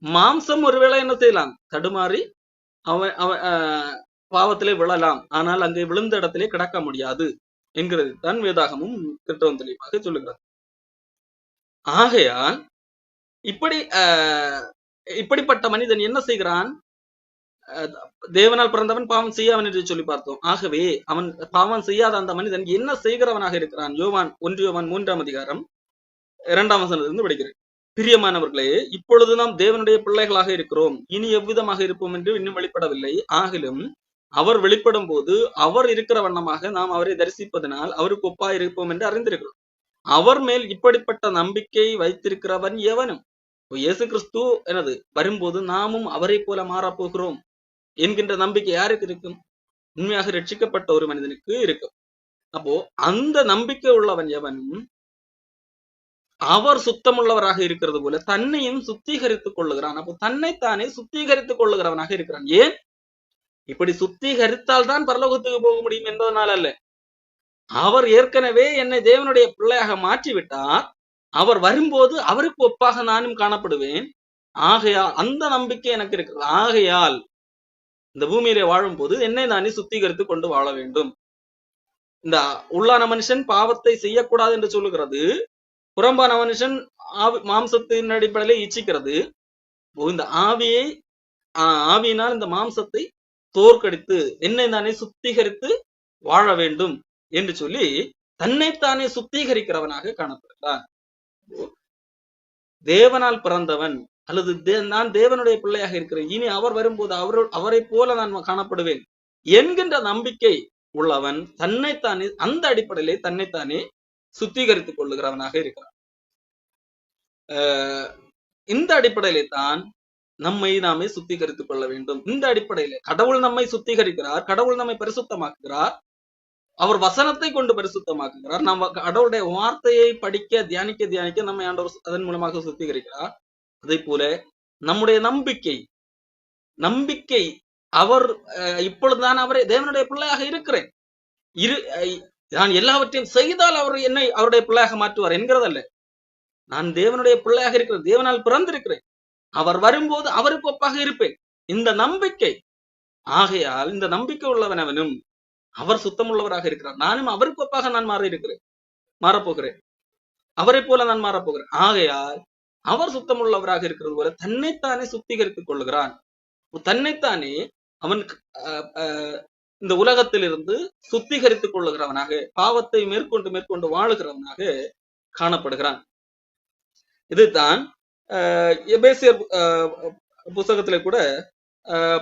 மாம்சம் ஒருவேளை என்ன செய்யலாம், தடுமாறி அவன் பாவத்திலே விழலாம். ஆனால் அங்கே விழுந்த இடத்திலே கிடக்க முடியாது என்கிறது தான் வேதாகமும் திட்டவும் தெளிவாக சொல்லுகிறது. ஆகையால் இப்படிப்பட்ட மனிதன் என்ன செய்கிறான்? தேவனால் பிறந்தவன் பாவம் செய்யாவன் என்று சொல்லி பார்த்தோம். ஆகவே அவன் பாவம் செய்யாத அந்த மனிதன் என்ன செய்கிறவனாக இருக்கிறான்? 1 யோவான் 3ஆம் அதிகாரம் 2ஆம் வசனத்திலிருந்து படிக்கிறேன். பிரியமானவர்களே, இப்பொழுது நாம் தேவனுடைய பிள்ளைகளாக இருக்கிறோம், இனி எவ்விதமாக இருப்போம் என்று இன்னும் வெளிப்படவில்லை. ஆகிலும் அவர் வெளிப்படும் போது அவர் இருக்கிற வண்ணமாக நாம் அவரை தரிசிப்பதனால் அவருக்கு ஒப்பாய் இருப்போம் என்று அறிந்திருக்கிறோம். அவர் மேல் இப்படிப்பட்ட நம்பிக்கை வைத்திருக்கிறவன் எவனும் இயேசு கிறிஸ்து வரும்போது நாமும் அவரை போல மாறப்போகிறோம் என்கின்ற நம்பிக்கை யாருக்கு இருக்கும்? உண்மையாக ரட்சிக்கப்பட்ட ஒரு மனிதனுக்கு இருக்கும். அப்போ அந்த நம்பிக்கை உள்ளவன் எவனும் அவர் சுத்தமுள்ளவராக இருக்கிறது போல தன்னையும் சுத்திகரித்துக் கொள்ளுகிறான். அப்போ தன்னைத்தானே சுத்திகரித்துக் கொள்ளுகிறவனாக இருக்கிறான். ஏன்? இப்படி சுத்திகரித்தால் தான் பரலோகத்துக்கு போக முடியும் என்பதனால் அல்ல. அவர் ஏற்கனவே என்னை தேவனுடைய பிள்ளையாக மாற்றிவிட்டார். அவர் வரும்போது அவருக்கு ஒப்பாக நானும் காணப்படுவேன். ஆகையால் அந்த நம்பிக்கை எனக்கு இருக்கிறது. ஆகையால் இந்த பூமியிலே வாழும் போது என்னை நானே சுத்திகரித்து கொண்டு வாழ வேண்டும். இந்த உள்ளான மனுஷன் பாவத்தை செய்யக்கூடாது என்று சொல்லுகிறது. புறம்பான மனுஷன் மாம்சத்தின் அடிப்படையிலே இச்சிக்கிறது. இந்த ஆவியினால் இந்த மாம்சத்தை தோற்கடித்து என்னை நானே சுத்திகரித்து வாழ வேண்டும் என்று சொல்லி தன்னைத்தானே சுத்திகரிக்கிறவனாக காணப்படுகிறான். தேவனால் பிறந்தவன் அல்லது நான் தேவனுடைய பிள்ளையாக இருக்கிறேன், இனி அவர் வரும்போது அவரை போல நான் காணப்படுவேன் என்கின்ற நம்பிக்கை உள்ளவன் தன்னைத்தானே அந்த அடிப்படையிலே தன்னைத்தானே சுத்திகரித்துக் கொள்ளுகிறவனாக இருக்கிறான். இந்த அடிப்படையிலே தான் நம்மை நாமே சுத்திகரித்துக் கொள்ள வேண்டும். இந்த அடிப்படையிலே கடவுள் நம்மை சுத்திகரிக்கிறார், கடவுள் நம்மை பரிசுத்தமாக்குகிறார், அவர் வசனத்தை கொண்டு பரிசுத்தமாக்குகிறார். நம்ம கடவுளுடைய வார்த்தையை படிக்க தியானிக்க நம்மை ஆண்டவர் அதன் மூலமாக சுத்திகரிக்கிறார். அதே போல நம்முடைய நம்பிக்கை அவர் இப்பொழுதுதான் அவரை தேவனுடைய பிள்ளையாக இருக்கிறேன், நான் எல்லாவற்றையும் செய்தால் அவர் என்னை அவருடைய பிள்ளையாக மாற்றுவார் என்கிறதல்ல. நான் தேவனுடைய பிள்ளையாக இருக்கிறேன், தேவனால் பிறந்திருக்கிறேன், அவர் வரும்போது அவருக்கு ஒப்பாக இருப்பேன், இந்த நம்பிக்கை. ஆகையால் இந்த நம்பிக்கை உள்ளவனவனும் அவர் சுத்தமுள்ளவராக இருக்கிறார், நானும் அவருக்கு ஒப்பாக நான் மாறப்போகிறேன், அவரை போல நான் மாறப்போகிறேன். ஆகையால் அவர் சுத்தமுள்ளவராக இருக்கிறது போல தன்னைத்தானே சுத்திகரித்துக் கொள்ளுகிறான். தன்னைத்தானே அவன் இந்த உலகத்திலிருந்து சுத்திகரித்துக் கொள்ளுகிறவனாக, பாவத்தை மேற்கொண்டு வாழுகிறவனாக காணப்படுகிறான். இதுதான் எபேசியர் புத்தகத்திலே கூட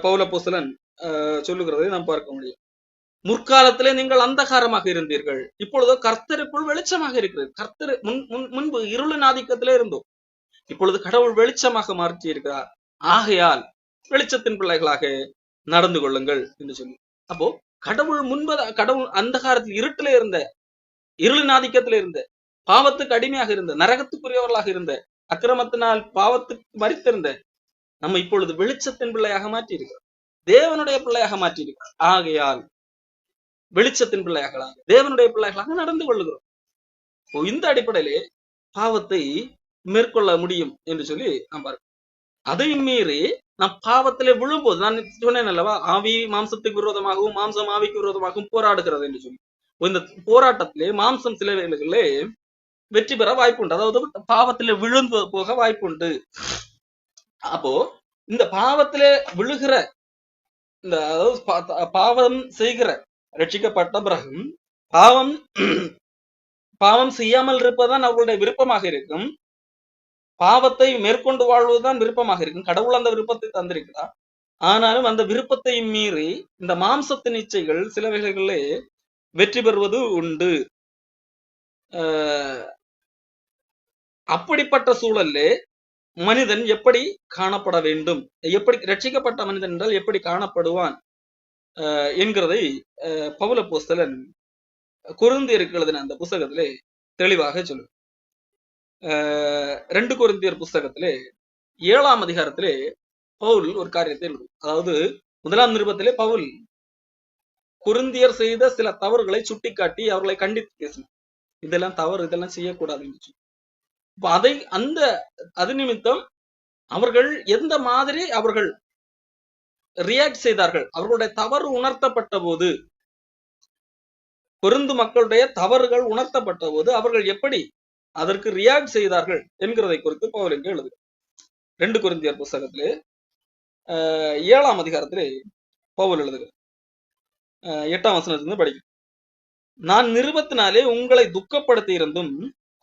பவுல் அப்போஸ்தலன் சொல்லுகிறதை நாம் பார்க்க முடியும். முற்காலத்திலே நீங்கள் அந்தகாரமாக இருந்தீர்கள், இப்பொழுதோ கர்த்தருக்குள் வெளிச்சமாக இருக்கிறது. கர்த்தர் முன்பு இருளின் ஆதிக்கத்திலே இருந்தோம், இப்பொழுது கடவுள் வெளிச்சமாக மாற்றி இருக்கிறார். ஆகையால் வெளிச்சத்தின் பிள்ளைகளாக நடந்து கொள்ளுங்கள் என்று சொல்லி, அப்போ கடவுள் அந்தகாரத்தில் இருட்டிலே இருந்த, இருளின் ஆதிக்கத்திலே இருந்த, பாவத்துக்கு அடிமையாக இருந்த, நரகத்துக்குரியவர்களாக இருந்த, அக்கிரமத்தினால் பாவத்துக்கு மரித்திருந்த நம்ம இப்பொழுது வெளிச்சத்தின் பிள்ளையாக மாற்றி இருக்கிறோம், தேவனுடைய பிள்ளையாக மாற்றி இருக்கிறோம். ஆகையால் வெளிச்சத்தின் பிள்ளைகளாக, தேவனுடைய பிள்ளைகளாக நடந்து கொள்ளுகிறோம். இந்த அடிப்படையிலே பாவத்தை மேற்கொள்ள முடியும் என்று சொல்லி நாம் பார்க்கிறோம். அதையும் மீறி நாம் பாவத்திலே விழும்போது, நான் சொன்னேன் அல்லவா, ஆவி மாம்சத்துக்கு விரோதமாகவும் மாம்சம் ஆவிக்கு விரோதமாகவும் போராடுகிறது என்று சொல்லி, இந்த போராட்டத்திலே மாம்சம் சில வேளைகளிலே வெற்றி பெற வாய்ப்புண்டு, அதாவது பாவத்திலே விழுந்து போக வாய்ப்புண்டு. அப்போ இந்த பாவத்திலே விழுகிற, இந்த அதாவது பாவம் செய்கிற ரட்சிக்கப்பட்ட பிறகு பாவம் செய்யாமல் இருப்பதுதான் அவர்களுடைய விருப்பமாக இருக்கும், பாவத்தை மேற்கொண்டு வாழ்வதுதான் விருப்பமாக இருக்கும். கடவுள் அந்த விருப்பத்தை தந்திருக்கிறார். ஆனாலும் அந்த விருப்பத்தையும் மீறி இந்த மாம்சத்தின் இச்சைகள் சில வேளைகளிலே வெற்றி பெறுவது உண்டு. அப்படிப்பட்ட சூழல்லே மனிதன் எப்படி காணப்பட வேண்டும், எப்படி ரட்சிக்கப்பட்ட மனிதன் என்றால் எப்படி காணப்படுவான் என்கிறதை பவுல் அப்போஸ்தலன் கொரிந்தியருக்கு எழுதின அந்த புஸ்தகத்திலே தெளிவாக சொல்லு. 2 கொரிந்தியர் புஸ்தகத்திலே 7ஆம் அதிகாரத்திலே பவுல் ஒரு காரியத்தை எழுது. அதாவது 1ஆம் நிருபத்திலே பவுல் கொரிந்தியர் செய்த சில தவறுகளை சுட்டிக்காட்டி அவர்களை கண்டித்து பேசினார். இதெல்லாம் தவறு, இதெல்லாம் செய்யக்கூடாது என்று சொல்லி. அது நிமித்தம் அவர்கள் எந்த மாதிரி அவர்கள் ரியாக்ட் செய்தார்கள், அவர்களுடைய தவறு உணர்த்தப்பட்ட போது, கொரிந்து மக்களுடைய தவறுகள் உணர்த்தப்பட்ட போது அவர்கள் எப்படி அதற்கு ரியாக்ட் செய்தார்கள் என்கிறதை குறித்து பவுல் இங்கே எழுது. 2 கொரிந்தியர் புஸ்தகத்திலே 7ஆம் அதிகாரத்திலே பவுல் எழுதுகிறார். 8ஆம் வசனத்திலிருந்து படிக்கும். நான் நிருபத்தினாலே உங்களை துக்கப்படுத்தி இருந்தும்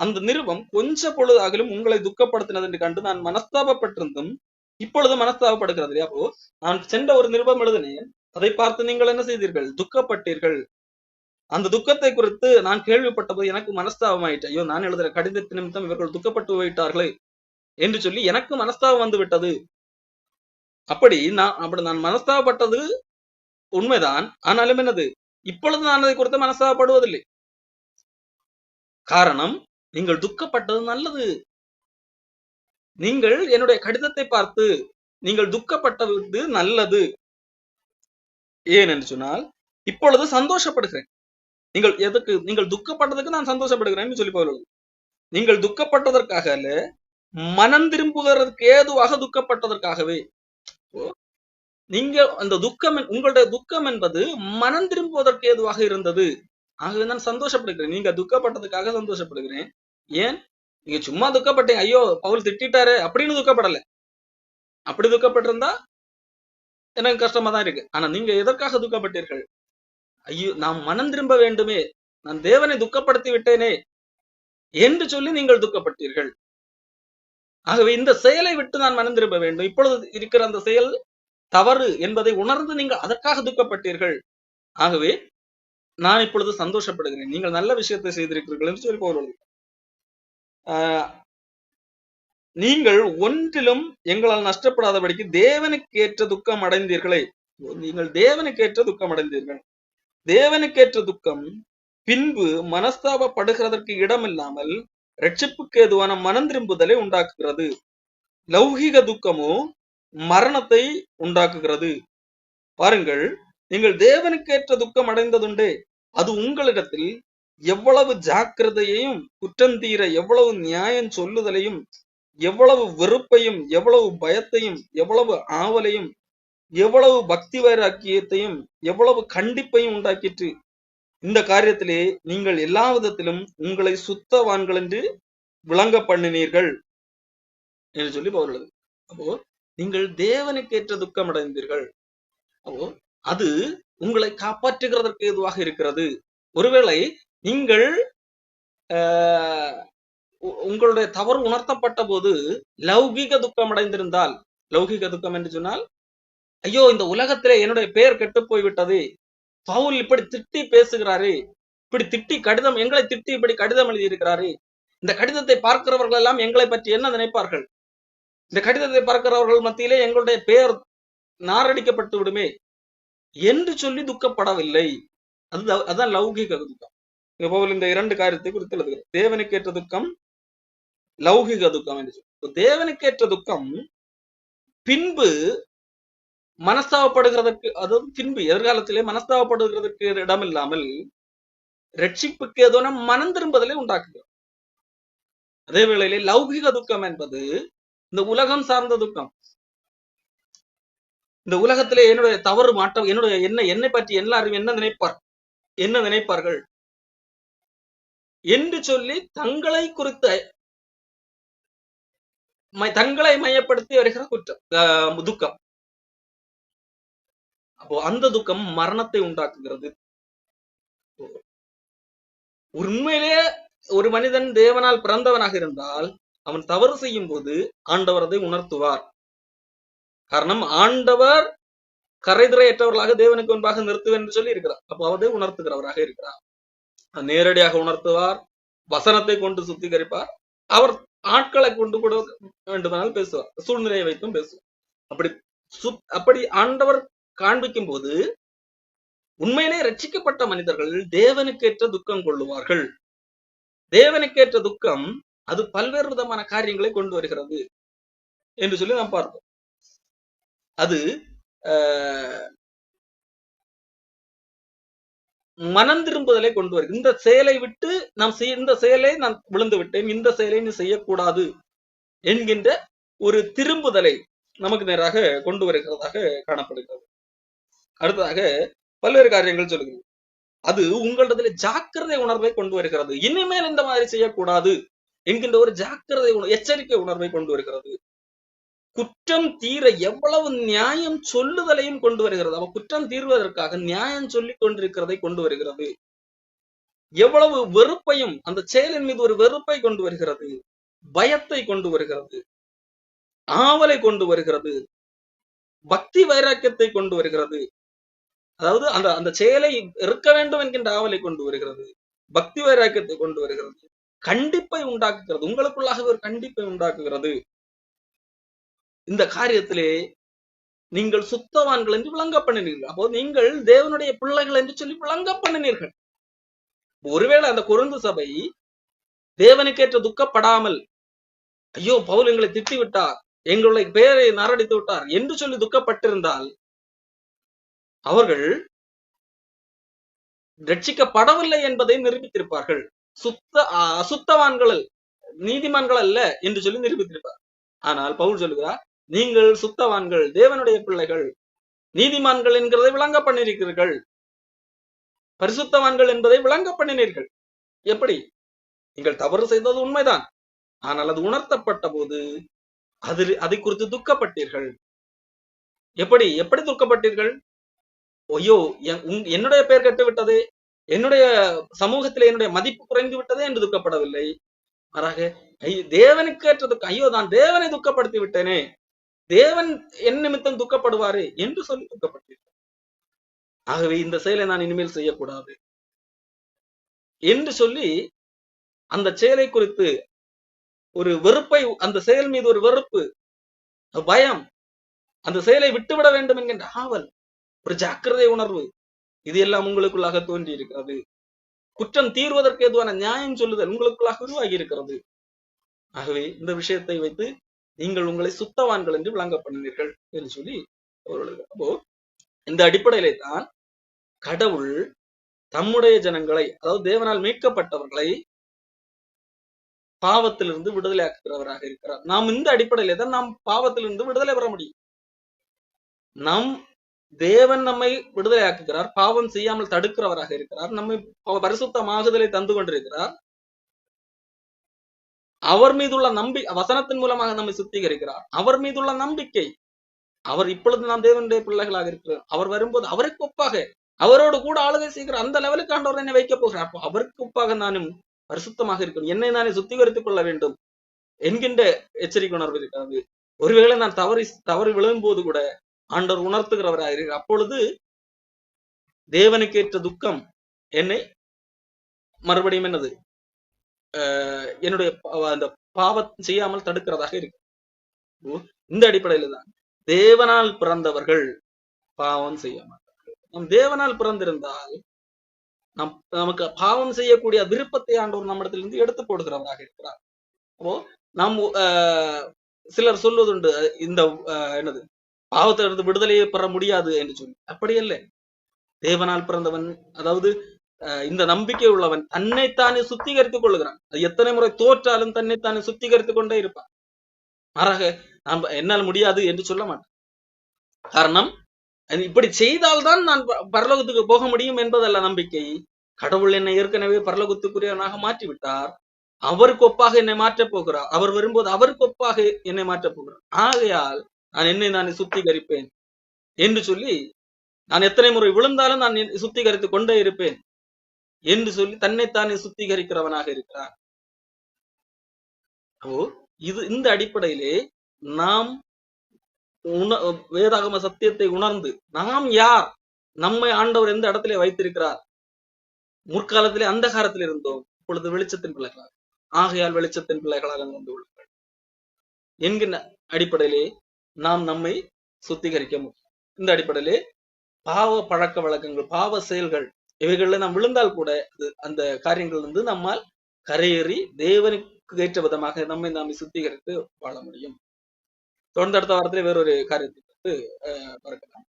அந்த நிருபம் கொஞ்ச பொழுதாகலும் உங்களை துக்கப்படுத்தினது என்று கண்டு நான் மனஸ்தாபப்பட்டிருந்தும் இப்பொழுது மனஸ்தாபப்படுகிறது. அப்போ நான் சென்ற ஒரு நிருபம் எழுதினேன், அதை பார்த்து நீங்கள் என்ன செய்தீர்கள்? துக்கப்பட்டீர்கள். அந்த துக்கத்தை குறித்து நான் கேள்விப்பட்ட போது எனக்கு மனஸ்தாபம் ஆயிட்டு, ஐயோ நான் எழுதுற கடிதத்தின் நிமித்தம் இவர்கள் துக்கப்பட்டு போயிட்டார்களே என்று சொல்லி எனக்கு மனஸ்தாபம் வந்து விட்டது. அப்படி நான் மனஸ்தாபப்பட்டது உண்மைதான். ஆனாலும் என்னது, இப்பொழுது நான் அதை குறித்து மனஸ்தாபப்படுவதில்லை. காரணம், நீங்கள் துக்கப்பட்டது நல்லது. நீங்கள் என்னுடைய கடிதத்தை பார்த்து நீங்கள் துக்கப்பட்டது நல்லது. ஏன் என்று சொன்னால், இப்பொழுது சந்தோஷப்படுகிறேன். நீங்கள் துக்கப்பட்டதுக்கு நான் சந்தோஷப்படுகிறேன் சொல்லி போகிறது. நீங்கள் துக்கப்பட்டதற்காக அல்ல, மனம் திரும்புவதற்கு ஏதுவாக துக்கப்பட்டதற்காகவே. நீங்க அந்த உங்களுடைய துக்கம் என்பது மனம் திரும்புவதற்கு ஏதுவாக இருந்தது. ஆகவே நான் சந்தோஷப்படுகிறேன். நீங்க துக்கப்பட்டதுக்காக சந்தோஷப்படுகிறேன். ஏன்? நீங்க சும்மா துக்கப்பட்டீங்க, ஐயோ பவுல் திட்டாரு அப்படின்னு துக்கப்படல. அப்படி துக்கப்பட்டிருந்தா எனக்கு கஷ்டமா தான் இருக்கு. ஆனா நீங்க எதற்காக துக்கப்பட்டீர்கள்? ஐயோ நாம் மனம் திரும்ப வேண்டுமே, நான் தேவனை துக்கப்படுத்தி விட்டேனே என்று சொல்லி நீங்கள் துக்கப்பட்டீர்கள். ஆகவே இந்த செயலை விட்டு நான் மனம் திரும்ப வேண்டும். இப்பொழுது இருக்கிற அந்த செயல் தவறு என்பதை உணர்ந்து நீங்கள் அதற்காக துக்கப்பட்டீர்கள். ஆகவே நான் இப்பொழுது சந்தோஷப்படுகிறேன், நீங்கள் நல்ல விஷயத்தை செய்திருக்கிறீர்கள் என்று சொல்லி போகிறது. நீங்கள் ஒன்றிலும் எங்களால் நஷ்டப்படாதபடிக்கு தேவனுக்கு ஏற்ற துக்கம் அடைந்தீர்களே. நீங்கள் தேவனுக்கு ஏற்ற துக்கம் அடைந்தீர்கள். தேவனுக்கேற்ற துக்கம் பின்பு மனஸ்தாபப்படுகிறதற்கு இடமில்லாமல் ரட்சிப்புக்கு ஏதுவான மனம் திரும்புதலை உண்டாக்குகிறது. லௌகிக துக்கமோ மரணத்தை உண்டாக்குகிறது. பாருங்கள், நீங்கள் தேவனுக்கேற்ற துக்கம் அடைந்ததுண்டே, அது உங்களிடத்தில் எவ்வளவு ஜாக்கிரதையையும் குற்றந்தீர எவ்வளவு நியாயம் சொல்லுதலையும் எவ்வளவு வெறுப்பையும் எவ்வளவு பயத்தையும் எவ்வளவு ஆவலையும் எவ்வளவு பக்தி வைராக்கியத்தையும் எவ்வளவு கண்டிப்பையும் உண்டாக்கிற்று. இந்த காரியத்திலே நீங்கள் எல்லா விதத்திலும் உங்களை சுத்தவான்கள் என்று விளங்க பண்ணினீர்கள் என்று சொல்லி பவுல். அப்போ நீங்கள் தேவனுக்கேற்ற துக்கம் அடைந்தீர்கள். அப்போ அது உங்களை காப்பாற்றுகிறதற்கு ஏதுவாக இருக்கிறது. ஒருவேளை நீங்கள் உங்களுடைய தவறு உணர்த்தப்பட்ட போது லௌகிக துக்கம் அடைந்திருந்தால், லௌகிக துக்கம் என்று சொன்னால், ஐயோ இந்த உலகத்திலே என்னுடைய பெயர் கெட்டு போய்விட்டது, பவுல் இப்படி திட்டி பேசுகிறாரு, இப்படி திட்டி கடிதம் எங்களை திட்டி இப்படி கடிதம் எழுதி இருக்கிறாரு, இந்த கடிதத்தை பார்க்கிறவர்கள் எல்லாம் எங்களை பற்றி என்ன நினைப்பார்கள், இந்த கடிதத்தை பார்க்கிறவர்கள் மத்தியிலே எங்களுடைய பெயர் நாரடிக்கப்பட்டு விடுமே என்று சொல்லி துக்கப்படவில்லை. அதுதான் லௌகிக துக்கம். பவுல் இந்த 2 காரியத்தை குறித்து எழுதுகிறார். தேவனுக்கேற்ற துக்கம், லௌகிக துக்கம் என்று சொல்லி. தேவனுக்கேற்ற துக்கம் பின்பு மனஸ்தாபப்படுகிறதற்கு, அதாவது பின்பு எதிர்காலத்திலே மனஸ்தாபப்படுகிறதற்கு இடமில்லாமல் ரட்சிப்புக்கு ஏதோ மனம் திரும்புதலை உண்டாக்குகிறோம். அதே வேளையிலே லௌகிக துக்கம் என்பது இந்த உலகம் சார்ந்த துக்கம். இந்த உலகத்திலே என்னுடைய தவறு மாற்றம், என்னை பற்றி எல்லாரும் என்ன நினைப்பார்கள் என்று சொல்லி தங்களை குறித்த தங்களை மையப்படுத்தி வருகிற குற்றம், துக்கம். அப்போ அந்த துக்கம் மரணத்தை உண்டாக்குகிறது. உண்மையிலே ஒரு மனிதன் தேவனால் பிறந்தவனாக இருந்தால் அவன் தவறு செய்யும் போது ஆண்டவர் அதை உணர்த்துவார். காரணம், ஆண்டவர் கரைதிரையற்றவர்களாக தேவனுக்கு முன்பாக நிறுத்துவேன் என்று சொல்லி இருக்கிறார். அப்போ அவரை உணர்த்துகிறவராக இருக்கிறார். நேரடியாக உணர்த்துவார், வசனத்தை கொண்டு சுத்திகரிப்பார், அவர் ஆட்களை கொண்டு கூட வேண்டுமானால் பேசுவார், சூழ்நிலையை வைத்தும் பேசுவார். அப்படி ஆண்டவர் காண்பிக்கும் போது உண்மையிலே ரட்சிக்கப்பட்ட மனிதர்கள் தேவனுக்கேற்ற துக்கம் கொள்ளுவார்கள். தேவனுக்கேற்ற துக்கம் அது பல்வேறு விதமான காரியங்களை கொண்டு வருகிறது என்று சொல்லி நாம் பார்த்தோம். அது மனம் திரும்புதலை கொண்டு வருகிறது. இந்த செயலை விட்டு இந்த செயலை நான் விழுந்து விட்டேன், இந்த செயலை நீ செய்யக்கூடாது என்கின்ற ஒரு திரும்புதலை நமக்கு நேராக கொண்டு வருகிறதாக காணப்படுகிறது. அடுத்ததாக பல்வேறு காரியங்கள் சொல்லுகிறது. அது உங்களிடத்துல ஜாக்கிரதை உணர்வை கொண்டு வருகிறது. இனிமேல் இந்த மாதிரி செய்யக்கூடாது என்கின்ற ஒரு ஜாக்கிரதை எச்சரிக்கை உணர்வை கொண்டு வருகிறது. குற்றம் தீர எவ்வளவு நியாயம் சொல்லுதலையும் கொண்டு வருகிறது. அவ குற்றம் தீர்வதற்காக நியாயம் சொல்லிக் கொண்டிருக்கிறதை கொண்டு வருகிறது. எவ்வளவு வெறுப்பையும் அந்த செயலின் மீது ஒரு வெறுப்பை கொண்டு வருகிறது, பயத்தை கொண்டு வருகிறது, ஆவலை கொண்டு வருகிறது, பக்தி வைராக்கியத்தை கொண்டு வருகிறது. அதாவது அந்த செயலை இருக்க வேண்டும் என்கின்ற ஆவலை கொண்டு வருகிறது, பக்தி வைராக்கியத்தை கொண்டு வருகிறது, கண்டிப்பை உண்டாக்குகிறது, உங்களுக்குள்ளாக ஒரு கண்டிப்பை உண்டாக்குகிறது. இந்த காரியத்திலே நீங்கள் சுத்தவான்கள் என்று விளங்க பண்ணினீர்கள். அப்போ நீங்கள் தேவனுடைய பிள்ளைகள் என்று சொல்லி விளங்க பண்ணினீர்கள். ஒருவேளை அந்த கொரிந்து சபை தேவனுக்கேற்ற துக்கப்படாமல், ஐயோ பவுல் எங்களை திட்டி விட்டார், எங்களுடைய பெயரை நரடித்து விட்டார் என்று சொல்லி துக்கப்பட்டிருந்தால் அவர்கள் ரட்சிக்கப்படவில்லை என்பதை நிரூபித்திருப்பார்கள். அசுத்தவான்கள் நீதிமான்கள் அல்ல என்று சொல்லி நிரூபித்திருப்பார். ஆனால் பவுல் சொல்லுகிறார், நீங்கள் சுத்தவான்கள், தேவனுடைய பிள்ளைகள், நீதிமான்கள் என்கிறதை விளங்க பண்ணிருக்கிறீர்கள், பரிசுத்தவான்கள் என்பதை விளங்க பண்ணினீர்கள். எப்படி? நீங்கள் தவறு செய்தது உண்மைதான், ஆனால் அது உணர்த்தப்பட்ட போது அதை குறித்து துக்கப்பட்டீர்கள். எப்படி துக்கப்பட்டீர்கள்? ஐயோ என்னுடைய பெயர் கெட்டு விட்டதே, என்னுடைய சமூகத்திலே என்னுடைய மதிப்பு குறைந்து விட்டதே என்று துக்கப்படவில்லை. மாறாக தேவனுக்கு ஏற்ற துக்கம், ஐயோ நான் தேவனை துக்கப்படுத்தி விட்டேனே, தேவன் என் நிமித்தம் துக்கப்படுவாரே என்று சொல்லி துக்கப்பட்டீர்கள். ஆகவே இந்த செயலை நான் இனிமேல் செய்யக்கூடாது என்று சொல்லி அந்த செயலை குறித்து ஒரு வெறுப்பை, அந்த செயல் மீது ஒரு வெறுப்பு, பயம், அந்த செயலை விட்டுவிட வேண்டும் என்கின்ற ஆவல், ஒரு ஜாக்கிரதை உணர்வு, இது எல்லாம் உங்களுக்குள்ளாக தோன்றி இருக்கிறது. குற்றம் தீர்வதற்கு எதுவான நியாயம் சொல்லுதல் உங்களுக்குள்ளாக உருவாகி இருக்கிறது. ஆகவே இந்த விஷயத்தை வைத்து நீங்கள் உங்களை சுத்தவான்கள் என்று விளங்க பண்ணினீர்கள் என்று சொல்லி அப்போ இந்த அடிப்படையிலே தான் கடவுள் தம்முடைய ஜனங்களை, அதாவது தேவனால் மீட்கப்பட்டவர்களை பாவத்திலிருந்து விடுதலை ஆக்குகிறவராக இருக்கிறார். நாம் இந்த அடிப்படையிலே தான் நாம் பாவத்திலிருந்து விடுதலை பெற முடியும். தேவன் நம்மை விடுதலை ஆக்குகிறார், பாவம் செய்யாமல் தடுக்கிறவராக இருக்கிறார், நம்மை பரிசுத்தமாகுதலை தந்து கொண்டிருக்கிறார். அவர் மீதுள்ள வசனத்தின் மூலமாக நம்மை சுத்திகரிக்கிறார். அவர் மீதுள்ள நம்பிக்கை, அவர் இப்பொழுது நாம் தேவனுடைய பிள்ளைகளாக இருக்கிறார், அவர் வரும்போது அவருக்கு ஒப்பாக அவரோடு கூட ஆளுகை செய்கிறார், அந்த லெவலுக்கு ஆண்டவர் என்னை வைக்க போகிறார். அப்போ அவருக்கு ஒப்பாக நானும் பரிசுத்தமாக இருக்கணும், என்னை நானே சுத்திகரித்துக் கொள்ள வேண்டும் என்கின்ற எச்சரிக்கை உணர்வு இருக்காது. ஒருவேளை நான் தவறி விழும் போது கூட ஆண்டவர் உணர்த்துகிறவராக இருக்கிறார். அப்பொழுது தேவனுக்கேற்ற துக்கம் என்னை மறுபடியும் என்னது என்னுடைய அந்த பாவம் செய்யாமல் தடுக்கிறதாக இருக்கு. இந்த அடிப்படையில தான் தேவனால் பிறந்தவர்கள் பாவம் செய்ய மாட்டார்கள். நம் தேவனால் பிறந்திருந்தால் நமக்கு பாவம் செய்யக்கூடிய விருப்பத்தை ஆண்டவர் நம்மிடத்திலிருந்து எடுத்து போடுகிறவராக இருக்கிறார். அப்போ நாம் சிலர் சொல்வதுண்டு, இந்த என்னது பாவத்திலிருந்து விடுதலையை பெற முடியாது என்று சொல்லி. அப்படி அல்ல. தேவனால் பிறந்தவன், அதாவது இந்த நம்பிக்கை உள்ளவன் தன்னைத்தானே சுத்திகரித்துக் கொள்ளுகிறான். எத்தனை முறை தோற்றாலும் தன்னைத்தானே சுத்திகரித்துக் கொண்டே இருப்பான். மாறாக நாம் என்னால் முடியாது என்று சொல்ல மாட்டேன். காரணம், இப்படி செய்தால்தான் நான் பரலோகத்துக்கு போக முடியும் என்பதல்ல நம்பிக்கை. கடவுள் என்னை ஏற்கனவே பரலோகத்துக்குரியவனாக மாற்றிவிட்டார், அவருக்கு ஒப்பாக என்னை மாற்றப் போகிறார், அவர் வரும்போது அவருக்கு ஒப்பாக என்னை மாற்றப் போகிறார். ஆகையால் நான் என்னை நானே சுத்திகரிப்பேன் என்று சொல்லி, நான் எத்தனை முறை விழுந்தாலும் நான் சுத்திகரித்துக் கொண்டே இருப்பேன் என்று சொல்லி தன்னைத்தானே சுத்திகரிக்கிறவனாக இருக்கிறார். இந்த அடிப்படையிலே நாம் வேதாகம சத்தியத்தை உணர்ந்து நாம் யார், நம்மை ஆண்டவர் எந்த இடத்திலே வைத்திருக்கிறார், முற்காலத்திலே அந்தகாரத்தில் இருந்தோம், இப்பொழுது வெளிச்சத்தின் பிள்ளைகளாக, ஆகையால் வெளிச்சத்தின் பிள்ளைகளாக வந்து உள்ளார்கள் என்கிற அடிப்படையிலே நாம் நம்மை சுத்திகரிக்க முடியும். இந்த அடிப்படையிலே பாவ பழக்க வழக்கங்கள், பாவ செயல்கள் இவைகள்ல நாம் விழுந்தால் கூட அந்த காரியங்கள் வந்து நம்மால் கரையேறி தேவனுக்கு ஏற்ற விதமாக நம்மை சுத்திகரித்து வாழ முடியும். தொடர்ந்து அடுத்த வாரத்திலே வேறொரு காரியத்தை பார்க்கலாம்.